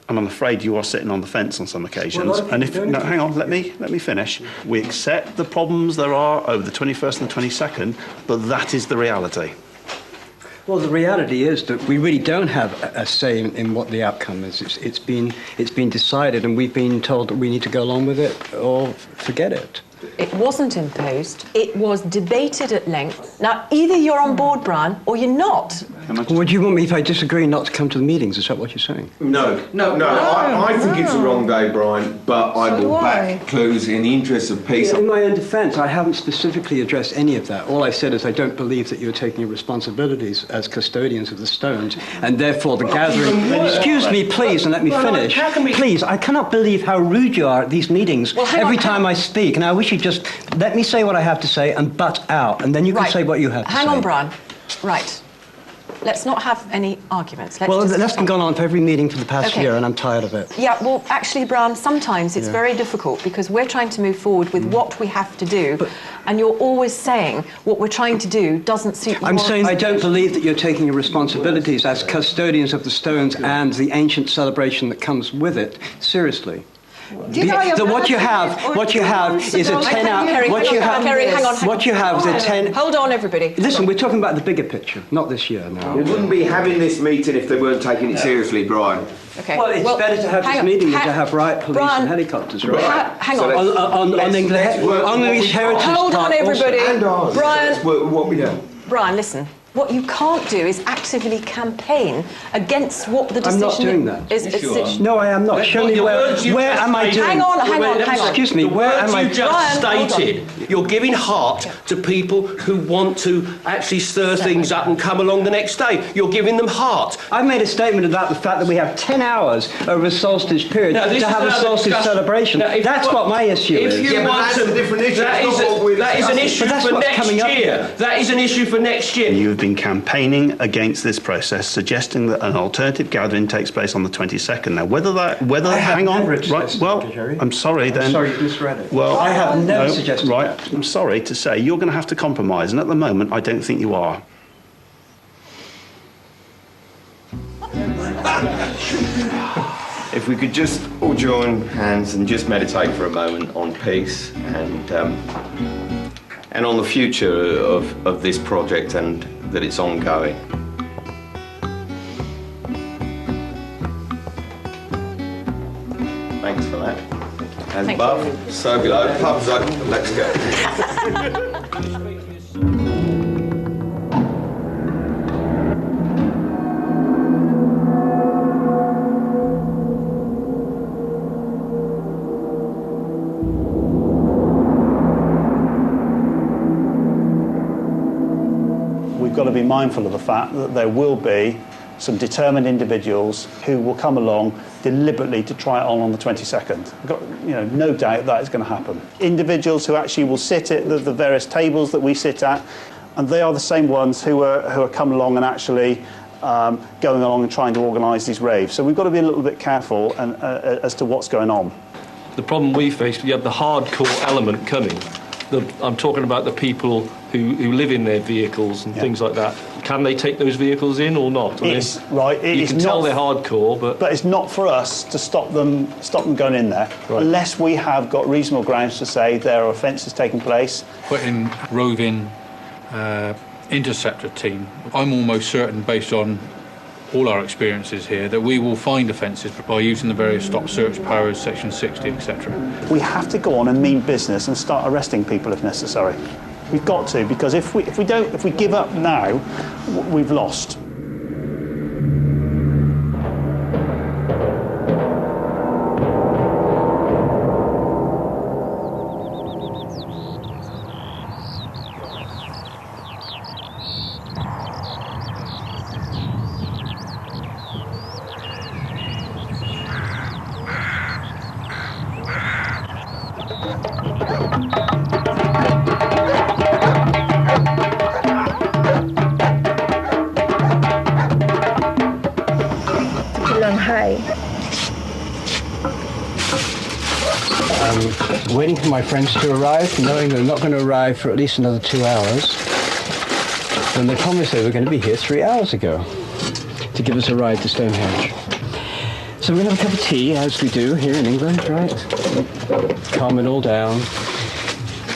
And I'm afraid you are sitting on the fence on some occasions. Well, and if no, hang on, let me finish. We accept the problems there are over the 21st and the 22nd, but that is the reality. Well, the reality is that we really don't have a say in what the outcome is. It's been decided, and we've been told that we need to go along with it or forget it. It wasn't imposed. It was debated at length. Now, either you're on board, Brian, or you're not. Would you want me, if I disagree, not to come to the meetings? Is that what you're saying? No. I think it's the wrong day, Brian, but I will back clues in the interest of peace. In my own defence, I haven't specifically addressed any of that. All I said is I don't believe that you're taking your responsibilities as custodians of the stones, and therefore the gathering... Excuse me, please, and let me finish. Please, I cannot believe how rude you are at these meetings every time I speak, and I wish you'd just let me say what I have to say and butt out, and then you can say what you have to say. Hang on, Brian. Right. Let's not have any arguments. That's been going on for every meeting for the past year, and I'm tired of it. Yeah, well, actually, Brian, sometimes it's very difficult because we're trying to move forward with what we have to do, and you're always saying what we're trying to do doesn't suit you. I'm saying I don't believe that you're taking your responsibilities as custodians of the stones and the ancient celebration that comes with it seriously. What you have is a 10-hour... What you have is a 10... Hold on, everybody. Listen, we're talking about the bigger picture, not this year now. We wouldn't be having this meeting if they weren't taking it seriously, Brian. Okay. Well, it's better to have this meeting than to have riot police and helicopters, right? Hang on. On English Heritage Park. Hold on, everybody. Brian, Brian, listen. What you can't do is actively campaign against what the decision is. I'm not doing that. No, I am not. Show me where am I doing... Hang on. Excuse me, where am I... The words you just stated, you're giving heart to people who want to actually stir things up and come along the next day. You're giving them heart. I've made a statement about the fact that we have 10 hours over a solstice period to have a solstice celebration. That's what my issue is. That's a different issue. That is an issue for next year. That is an issue for next year. You have been campaigning against this process, suggesting that an alternative gathering takes place on the 22nd. Now, hang on, right? Well, I'm sorry. Then, sorry, you misread it. Well, I have never suggested right. that. I'm sorry to say you're going to have to compromise, and at the moment, I don't think you are. If we could just all join hands and just meditate for a moment on peace and on the future of this project and that it's ongoing. Thanks for that. Hands above, so below, pubs open, let's go. We've got to be mindful of the fact that there will be some determined individuals who will come along, deliberately to try it on the 22nd. I've got no doubt that is going to happen. Individuals who actually will sit at the various tables that we sit at, and they are the same ones who are coming along and actually going along and trying to organise these raves. So we've got to be a little bit careful as to what's going on. The problem we face, you have the hardcore element coming. I'm talking about the people who live in their vehicles and things like that. Can they take those vehicles in or not? You can tell they're hardcore, but it's not for us to stop them going in there, unless we have got reasonable grounds to say there are offences taking place. Putting roving interceptor team, I'm almost certain, based on all our experiences here, that we will find offences by using the various stop search powers, section 60, etc. We have to go on and mean business and start arresting people if necessary. We've got to, because if we give up now, we've lost. Waiting for my friends to arrive, knowing they're not going to arrive for at least another 2 hours. And they promised they were going to be here 3 hours ago to give us a ride to Stonehenge. So we're going to have a cup of tea, as we do here in England, right? Calm it all down.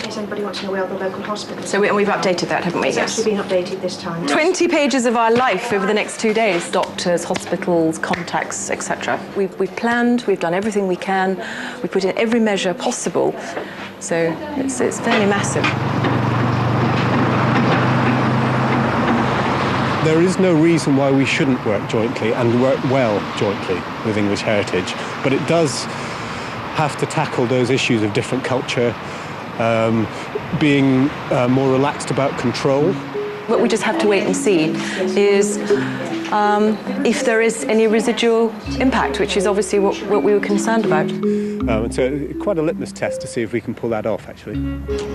Does anybody want to know where the local hospital is? So we've updated that, haven't we? It's actually been updated this time. 20 pages of our life over the next 2 days. Doctors, hospitals, contacts, etc. We've planned, we've done everything we can, we put in every measure possible. So it's fairly massive. There is no reason why we shouldn't work jointly and work well jointly with English Heritage, but it does have to tackle those issues of different culture, being more relaxed about control. What we just have to wait and see is if there is any residual impact, which is obviously what we were concerned about. And so quite a litmus test to see if we can pull that off, actually.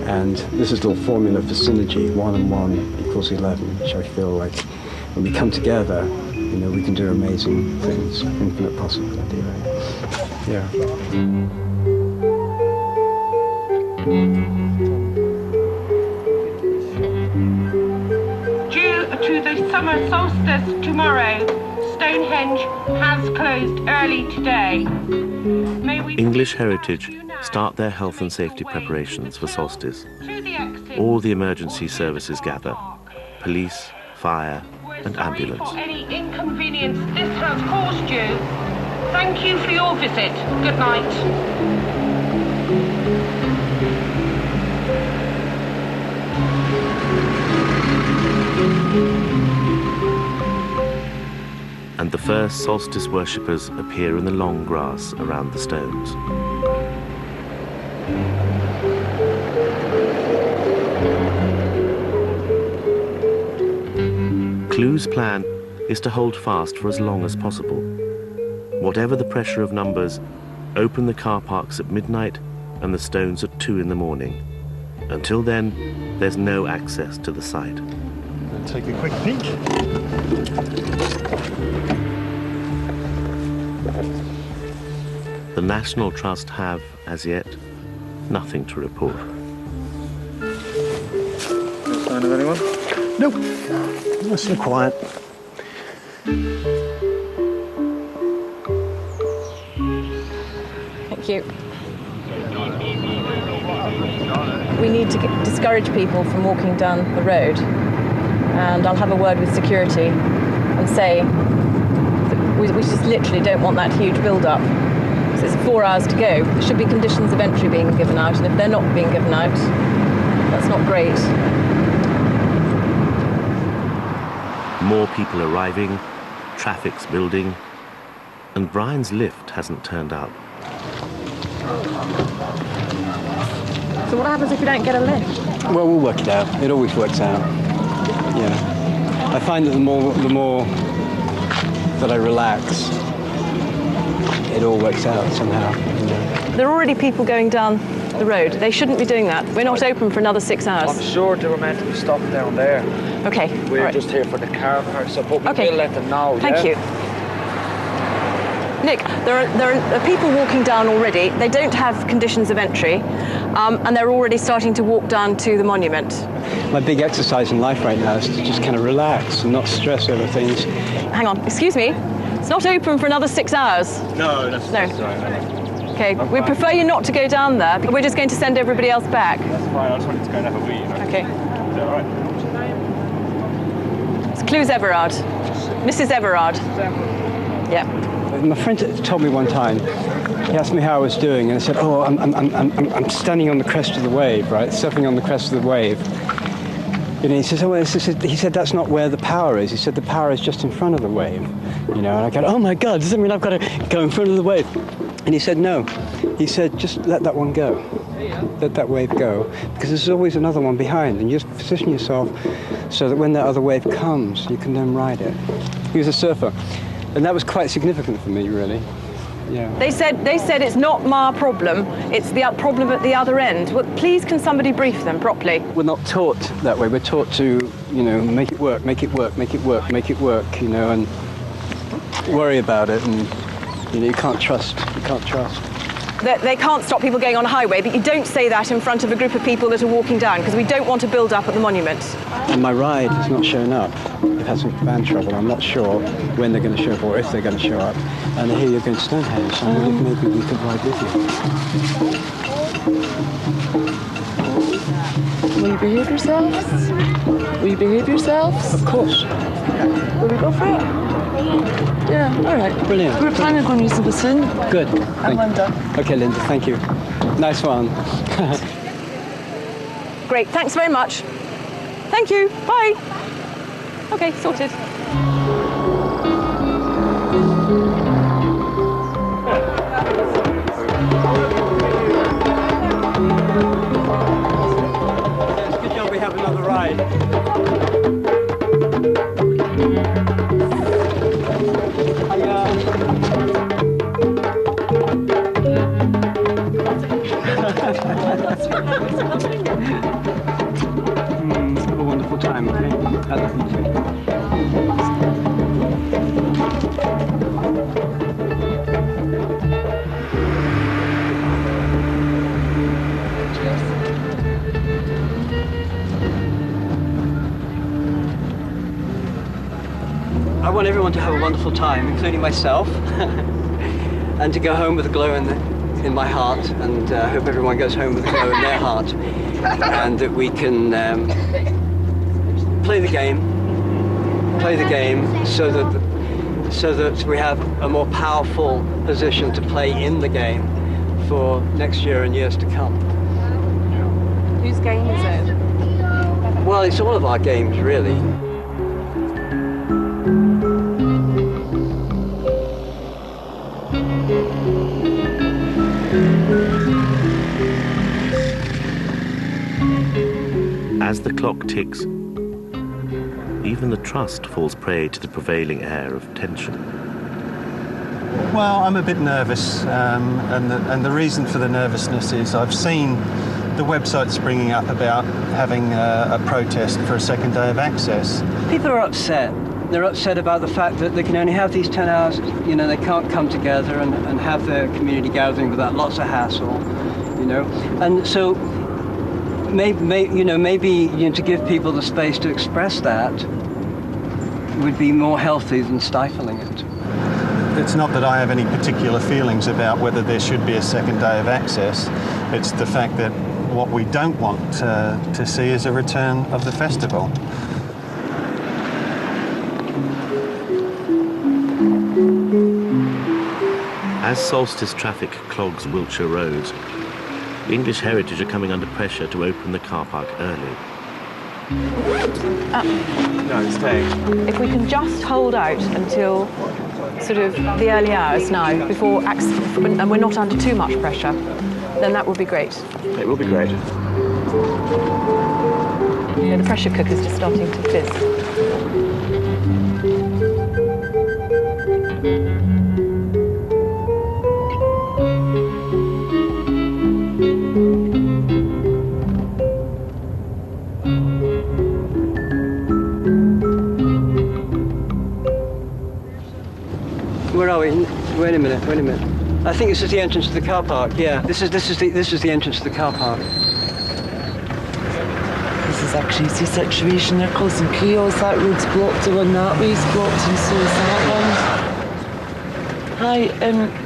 And this is the formula for synergy, 1 and 1 equals 11, which I feel like when we come together, we can do amazing things, infinite possibility, right? Yeah. Due to the summer solstice tomorrow, Stonehenge has closed early today. English Heritage start their health and safety preparations for solstice. All the emergency services gather: police, fire and ambulance. For any inconvenience this has caused you, thank you for your visit. Good night. And the first solstice worshippers appear in the long grass around the stones. Clue's plan is to hold fast for as long as possible. Whatever the pressure of numbers, open the car parks at midnight and the stones at 2 in the morning. Until then, there's no access to the site. Take a quick peek. The National Trust have, as yet, nothing to report. No sign of anyone? Nope. Nice and quiet. Thank you. We need to discourage people from walking down the road, and I'll have a word with security and say that we just literally don't want that huge build-up. So it's 4 hours to go. There should be conditions of entry being given out, and if they're not being given out, that's not great. More people arriving, traffic's building, and Brian's lift hasn't turned up. So what happens if you don't get a lift? Well, we'll work it out. It always works out. Yeah. I find that the more that I relax, it all works out somehow. There are already people going down the road. They shouldn't be doing that. We're not open for another 6 hours. I'm sure they were meant to be stopped down there. Okay. We're just here for the car part, so but we Okay. will let them know. Thank you. Nick, there are people walking down already. They don't have conditions of entry, and they're already starting to walk down to the monument. My big exercise in life right now is to just kind of relax and not stress over things. Hang on, excuse me. It's not open for another 6 hours. No, that's No. right. Okay, we prefer you not to go down there. We're just going to send everybody else back. That's fine, I just wanted to go and have a wee, you know. Okay. Is that all right? It's Clues Everard. Mrs. Everard. Yeah. My friend told me one time, he asked me how I was doing, and I said, oh, I'm standing on the crest of the wave, right? Surfing on the crest of the wave. And he says, he said, that's not where the power is. He said, the power is just in front of the wave. You know, and I go, oh my God, does that mean I've got to go in front of the wave? And he said, no. He said, just let that one go. Let that wave go. Because there's always another one behind. And you just position yourself so that when that other wave comes, you can then ride it. He was a surfer. And that was quite significant for me, really. Yeah. They said it's not my problem, it's the problem at the other end. Well, please can somebody brief them properly? We're not taught that way. We're taught to, you know, make it work, make it work, make it work, make it work, you know, and worry about it, and you know, you can't trust. They can't stop people going on a highway, but you don't say that in front of a group of people that are walking down, because we don't want to build up at the monument. And my ride has not shown up. They've had some van trouble. I'm not sure when they're going to show up or if they're going to show up. And I hear you're going to Stonehenge, so I wonder if maybe we could ride with you. Will you behave yourselves? Will you behave yourselves? Of course. Will we go for it? Yeah, all right. Brilliant. We're planning on using the soon. Good. I'm Linda. Okay, Linda, thank you. Nice one. Great, thanks very much. Thank you, bye. Okay, sorted. It's good job we have another ride. Have a wonderful time, okay? I love you too. I want everyone to have a wonderful time, including myself, and to go home with a glow in my heart, and I hope everyone goes home with a glow in their heart, and that we can play the game so that we have a more powerful position to play in the game for next year and years to come. Whose game is it? Well, it's all of our games, really. As the clock ticks, even the trust falls prey to the prevailing air of tension. Well, I'm a bit nervous, and the reason for the nervousness is I've seen the website springing up about having a protest for a second day of access. People are upset. They're upset about the fact that they can only have these 10 hours, you know, they can't come together and have their community gathering without lots of hassle, you know. And so maybe to give people the space to express that would be more healthy than stifling it. It's not that I have any particular feelings about whether there should be a second day of access. It's the fact that what we don't want to see is a return of the festival. As solstice traffic clogs Wiltshire roads, English Heritage are coming under pressure to open the car park early. No, stay. If we can just hold out until sort of the early hours now, and we're not under too much pressure, then that would be great. It will be great. Yeah, the pressure cooker's just starting to fizz. Where are we? Wait a minute. I think this is the entrance to the car park. Yeah, this is the entrance to the car park. This is a crazy situation. They're causing chaos. That road's blocked, the one that way's blocked, and so is that one. Hi,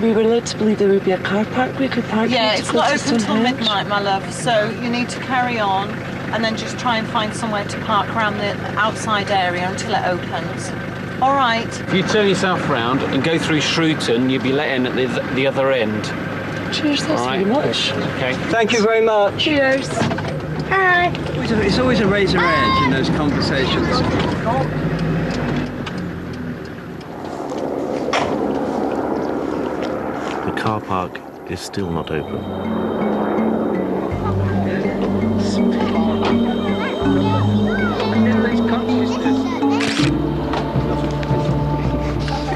we were led to believe there would be a car park we could park. Yeah, here to it's go not to open till Stonehenge. midnight, my love. So you need to carry on, and then just try and find somewhere to park around the outside area until it opens. All right. If you turn yourself round and go through Shrewton, you'll be let in at the other end. Cheers, thanks very much. Okay. Thank you very much. Cheers. Hi. It's always a razor edge in those conversations. The car park is still not open.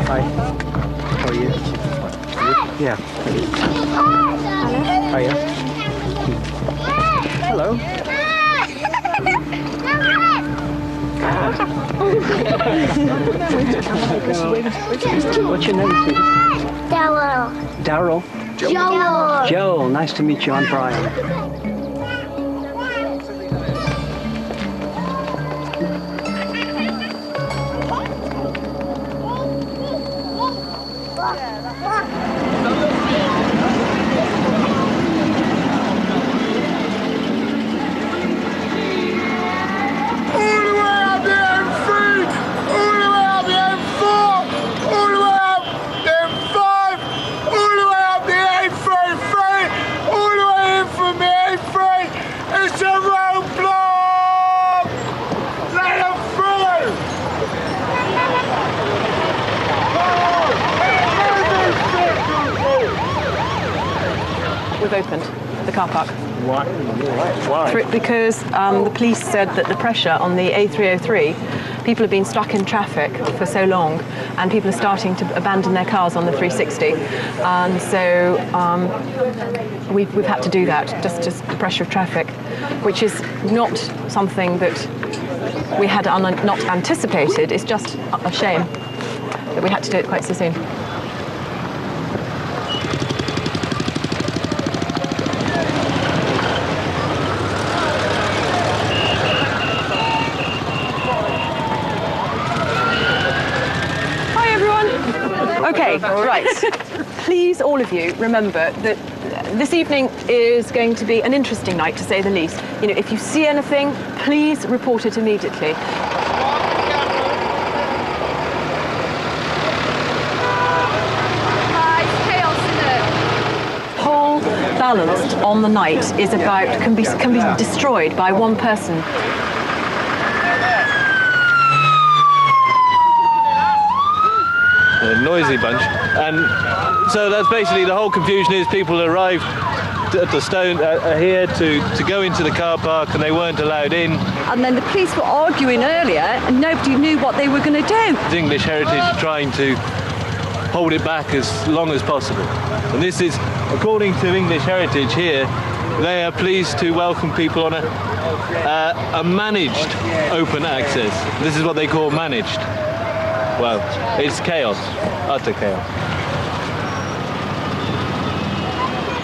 Hi. How are you? Yeah. Hiya. Hello. What's your name, sweetie? Daryl. Daryl? Joel. Joel, nice to meet you. I'm Brian. We've opened the car park. Why? Because the police said that the pressure on the A303, people have been stuck in traffic for so long, and people are starting to abandon their cars on the 360, and so we've had to do that, just the pressure of traffic, which is not something that we had not anticipated. It's just a shame that we had to do it quite so soon. Okay, right. Please, all of you, remember that this evening is going to be an interesting night, to say the least. You know, if you see anything, please report it immediately. Whole balanced on the night is about can be destroyed by one person. A noisy bunch, and so that's basically the whole confusion. Is people arrived at the stone here to go into the car park, and they weren't allowed in. And then the police were arguing earlier, and nobody knew what they were going to do. The English Heritage trying to hold it back as long as possible, and this is, according to English Heritage here, they are pleased to welcome people on a managed open access. This is what they call managed. Well, it's chaos, utter chaos.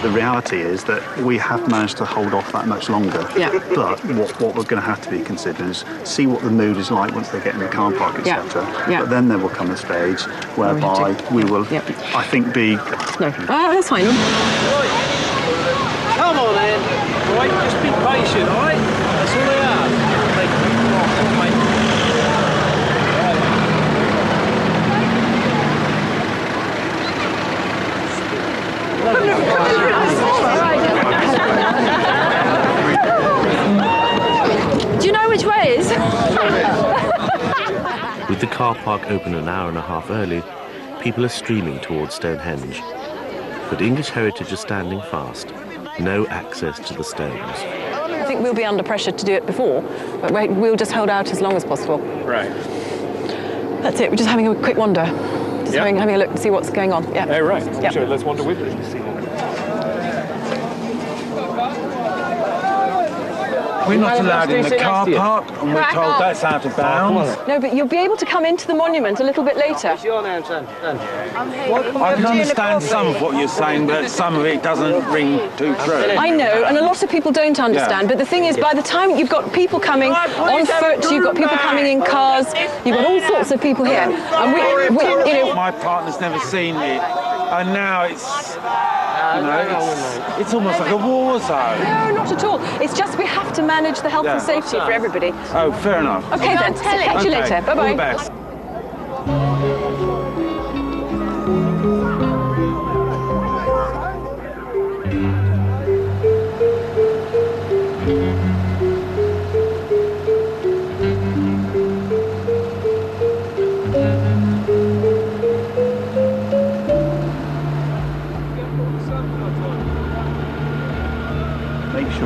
The reality is that we have managed to hold off that much longer. Yeah. But what we're going to have to be considering is see what the mood is like once they get in the car park, etc. Yeah. But then there will come a stage whereby we will, I think, be... No. That's fine. Come on, Ed. All right, just be patient, all right? That's all they are. Do you know which way it is? With the car park open an hour and a half early, people are streaming towards Stonehenge. But English Heritage is standing fast. No access to the stones. I think we'll be under pressure to do it before, but we'll just hold out as long as possible. Right. That's it. We're just having a quick wander. Just having a look to see what's going on. Yeah. Oh, right. Yep. Sure, let's wander with you. We're not allowed in the car park, and we're told that's out of bounds. No, but you'll be able to come into the monument a little bit later. I can understand some of what you're saying, but some of it doesn't ring too true. I know, and a lot of people don't understand, but the thing is, by the time you've got people coming on foot, you've got people coming in cars, you've got all sorts of people here. And we you know... My partner's never seen it, and now it's... You know, it's almost like a war zone. No, not at all. It's just we have to manage the health and safety for everybody. Oh, fair enough. Okay then, catch you later. Bye-bye. All the best.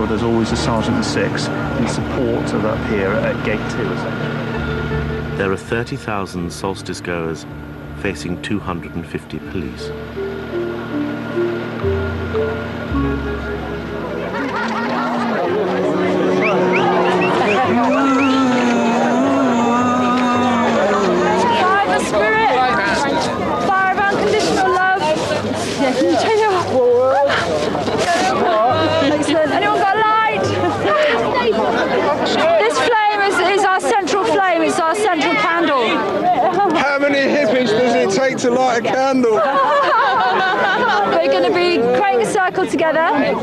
There's always a sergeant and six in support of up here at gate 2. There are 30,000 solstice goers facing 250 police. Fire the spirit, fire of unconditional love. Excellent. Anyone got a light? This flame is our central flame. It's our central candle. How many hippies does it take to light a candle? We're going to be creating a circle together and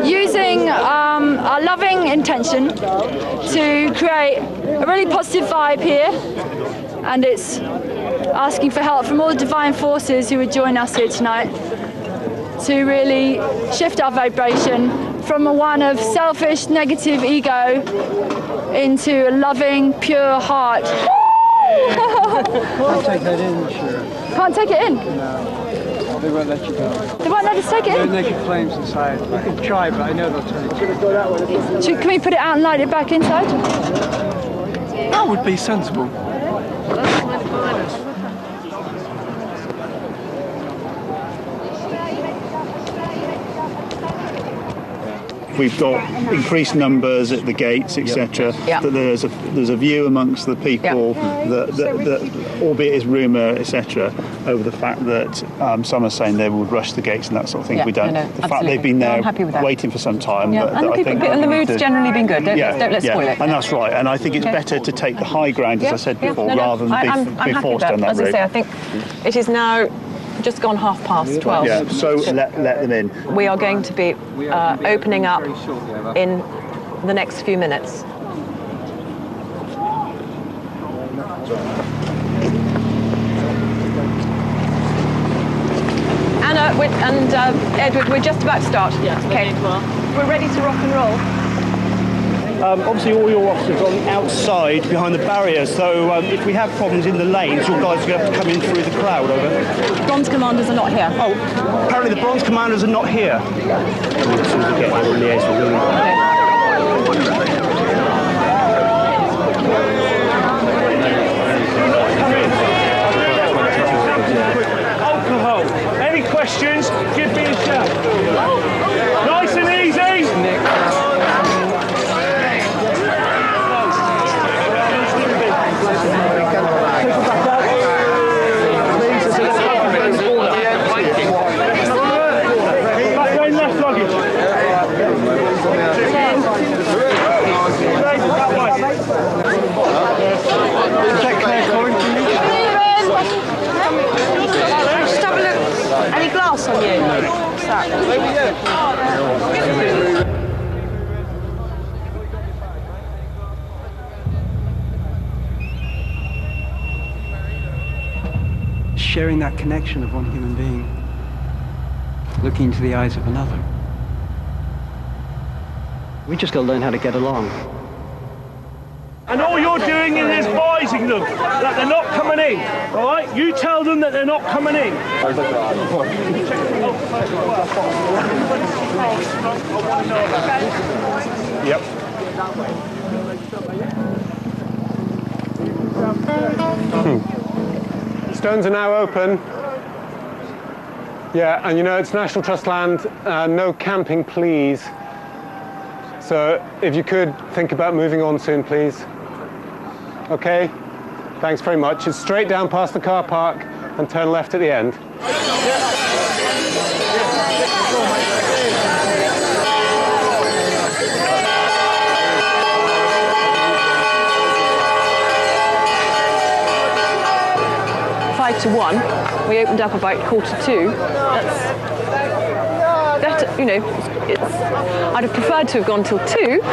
using our loving intention to create a really positive vibe here, and it's asking for help from all the divine forces who would join us here tonight to really shift our vibration from a one of selfish, negative ego into a loving, pure heart. Can't take that in, sure. Can't take it in? No. They won't let you go. They won't let us take it in? They're naked flames inside. You can try, but I know they'll turn it. Can we put it out and light it back inside? That would be sensible. We've got increased numbers at the gates, etc. That there's a view amongst the people that albeit is rumour, etc., over the fact that some are saying they would rush the gates and that sort of thing. We don't. The fact they've been there waiting for some time. And the mood's generally been good. Don't let's spoil it. And that's right. And I think it's better to take the high ground, as I said before, rather than be forced down that route. As I say, I think it is now just gone 12:30. Yeah, so let them in. We are going to be opening up in the next few minutes. Anna and Edward, we're just about to start. Yeah, okay. We're ready to rock and roll. Obviously, all your officers are on the outside behind the barrier, so if we have problems in the lanes, your guys are going to have to come in through the crowd, over. Bronze commanders are not here. Oh, apparently the bronze commanders are not here. As soon as we get here, we'll liaise with them. Alcohol. Any questions? Give me a shout. Nice and easy. Just have a look. Any glass on you? Sharing that connection of one human being, looking into the eyes of another. We just got to learn how to get along. And all you're doing is advising them that they're not coming in, all right? You tell them that they're not coming in. Yep. Stones are now open. Yeah, and you know, it's National Trust land. No camping, please. So if you could think about moving on soon, please. Okay, thanks very much. It's straight down past the car park and turn left at the end. To 1, we opened up about 1:45. That's better, you know. I'd have preferred to have gone till 2. A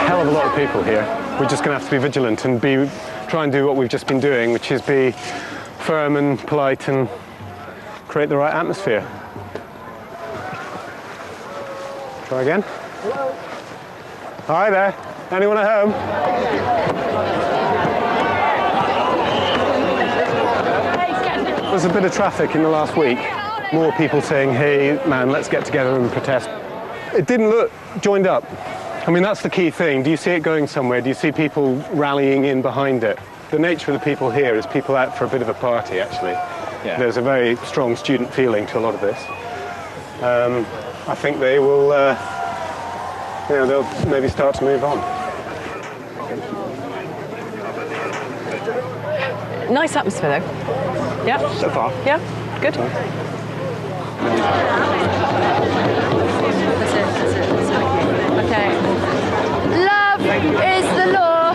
hell of a lot of people here. We're just going to have to be vigilant and try and do what we've just been doing, which is be firm and polite and create the right atmosphere. Try again. Hi there. Anyone at home? There's a bit of traffic in the last week. More people saying, hey, man, let's get together and protest. It didn't look joined up. I mean, that's the key thing. Do you see it going somewhere? Do you see people rallying in behind it? The nature of the people here is people out for a bit of a party, actually. Yeah. There's a very strong student feeling to a lot of this. I think they will... they'll maybe start to move on. Nice atmosphere, though. Yeah? So far. Yeah? Good. Okay. Love is the law.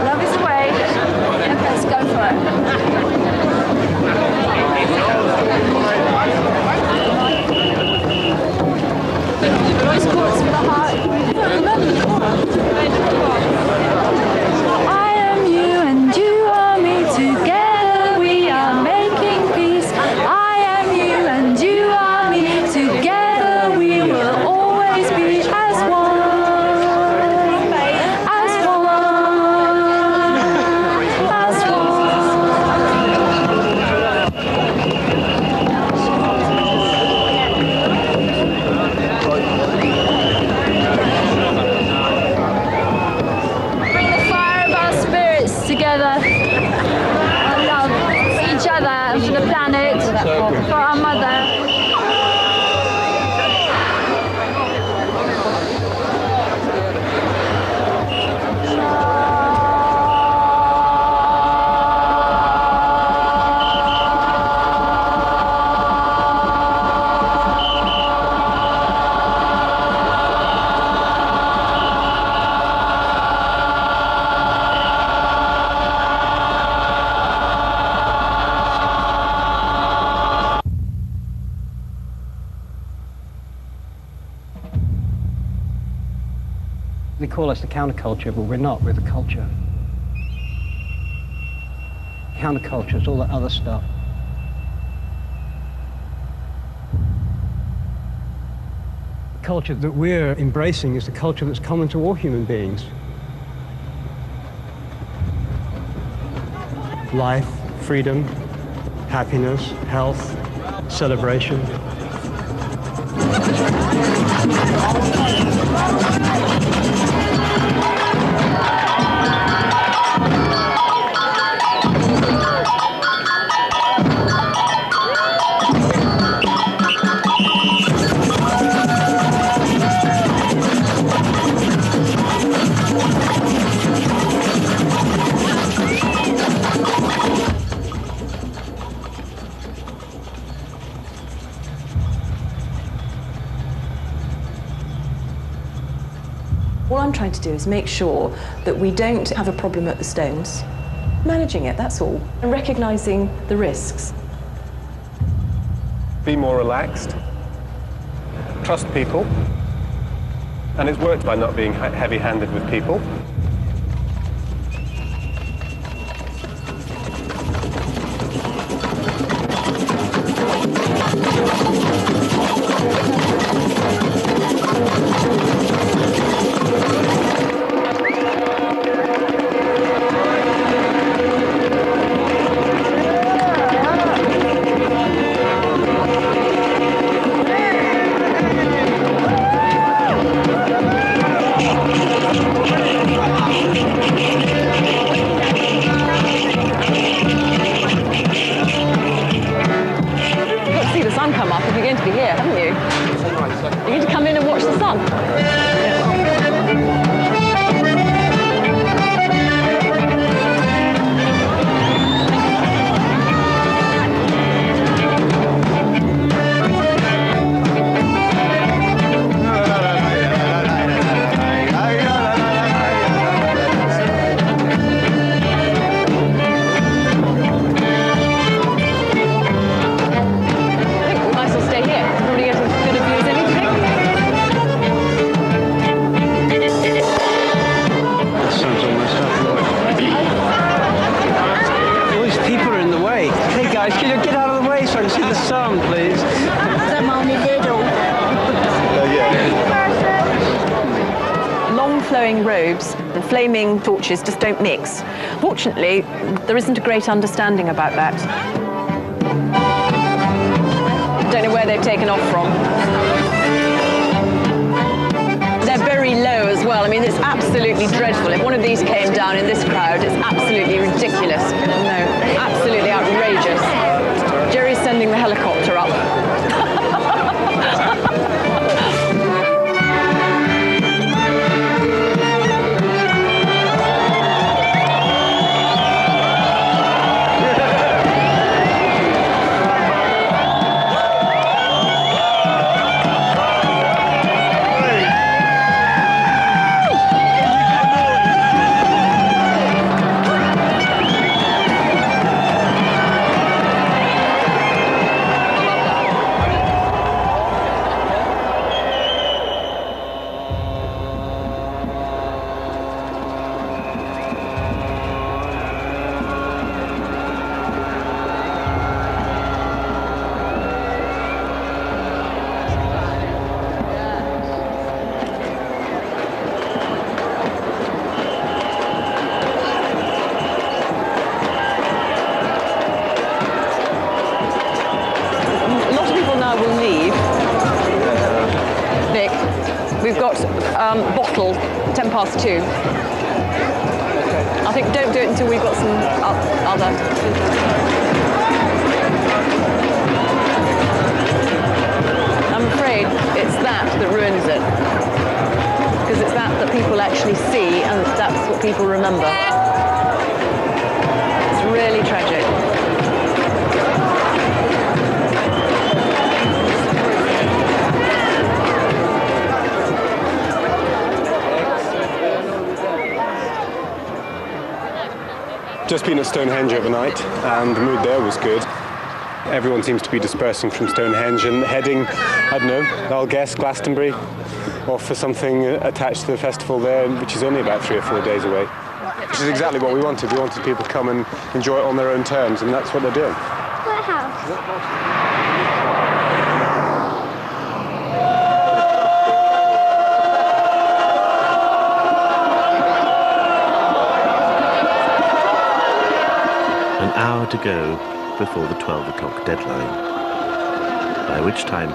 Love is the way. Okay, let's go for it. I am you and you are me. Together we are making peace. I am you and you are me. Together we will always be as one. As one. As together and love each other and for the planet, for our mother. They call us the counterculture, but we're not, we're the culture. Counterculture is all that other stuff. The culture that we're embracing is the culture that's common to all human beings. Life, freedom, happiness, health, celebration. All I'm trying to do is make sure that we don't have a problem at the Stones. Managing it, that's all. And recognising the risks. Be more relaxed. Trust people. And it's worked by not being heavy-handed with people. enough if you're going to be here, haven't you? You're going to come in and watch the sun. Flowing robes and flaming torches just don't mix. Fortunately, there isn't a great understanding about that. I don't know where they've taken off from. They're very low as well. I mean, it's absolutely dreadful. If one of these came down in this crowd, it's absolutely ridiculous. No, absolutely outrageous. Jerry's sending the helicopter up. Bottle, 2:10. I think don't do it until we've got some other. I'm afraid it's that ruins it. Because it's that people actually see, and that's what people remember. It's really tragic. Just been at Stonehenge overnight, and the mood there was good. Everyone seems to be dispersing from Stonehenge and heading, I don't know, I'll guess Glastonbury, or for something attached to the festival there, which is only about 3 or 4 days away. Which is exactly what we wanted. We wanted people to come and enjoy it on their own terms, and that's what they're doing. What house? An hour to go before the 12 o'clock deadline, by which time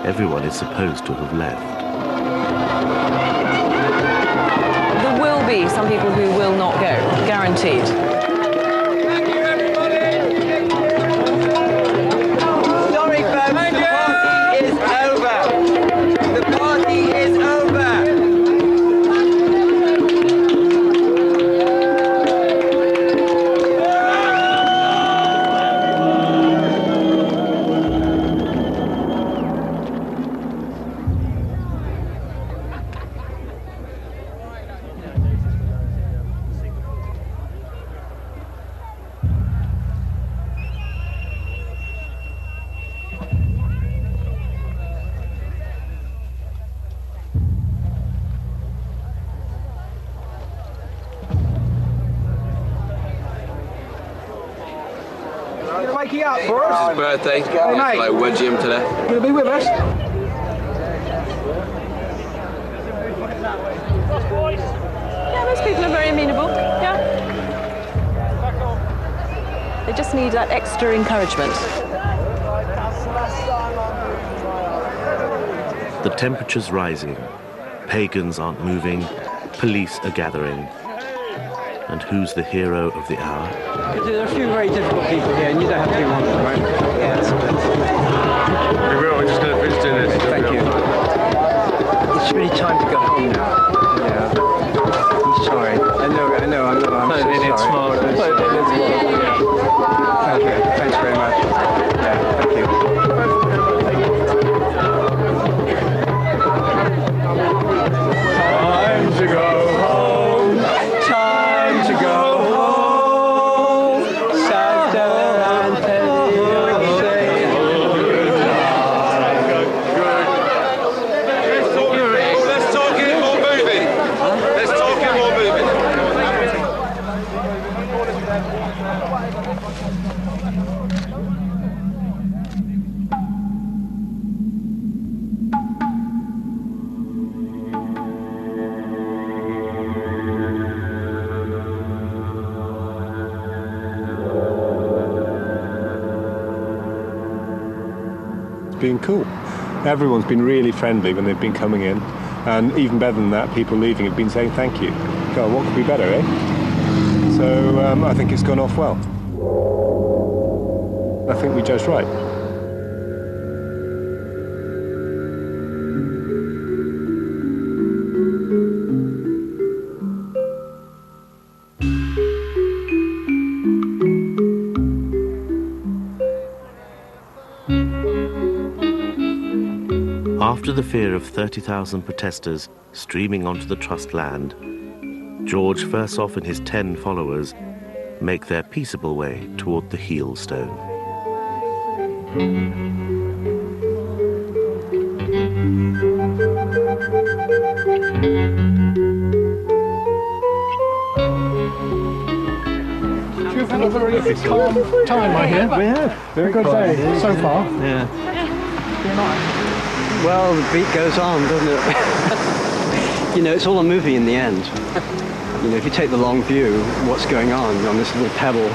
everyone is supposed to have left. There will be some people who will not go, guaranteed. Sorry, folks, the party is over. The party is over. Waking up for us? It's his birthday. Hey, mate. Like, wedge him today. Gonna be with us? Yeah, most people are very amenable. Yeah. They just need that extra encouragement. The temperature's rising. Pagans aren't moving. Police are gathering. And who's the hero of the hour? There are a few very difficult people here, and you don't have to be one of them, right? Yeah, that's We will, we're just going to finish doing this. Thank you. It's really time to go home now. Yeah. I'm sorry. I know, I'm so sorry. Thanks very much. Yeah, thank you. Time to go home. Time to go home. Santa and Teddy are saying goodbye. Let's talk it more moving. Let's talk it more moving. It's been cool. Everyone's been really friendly when they've been coming in, and even better than that, people leaving have been saying thank you. God, what could be better, eh? So I think it's gone off well. I think we judged right. After the fear of 30,000 protesters streaming onto the Trust land, George Fursoff and his 10 followers make their peaceable way toward the heel stone. You've had a very calm time, I hear. We have. Very good quiet. day so far. Yeah. Well, the beat goes on, doesn't it? You know, it's all a movie in the end. You know, if you take the long view, what's going on this little pebble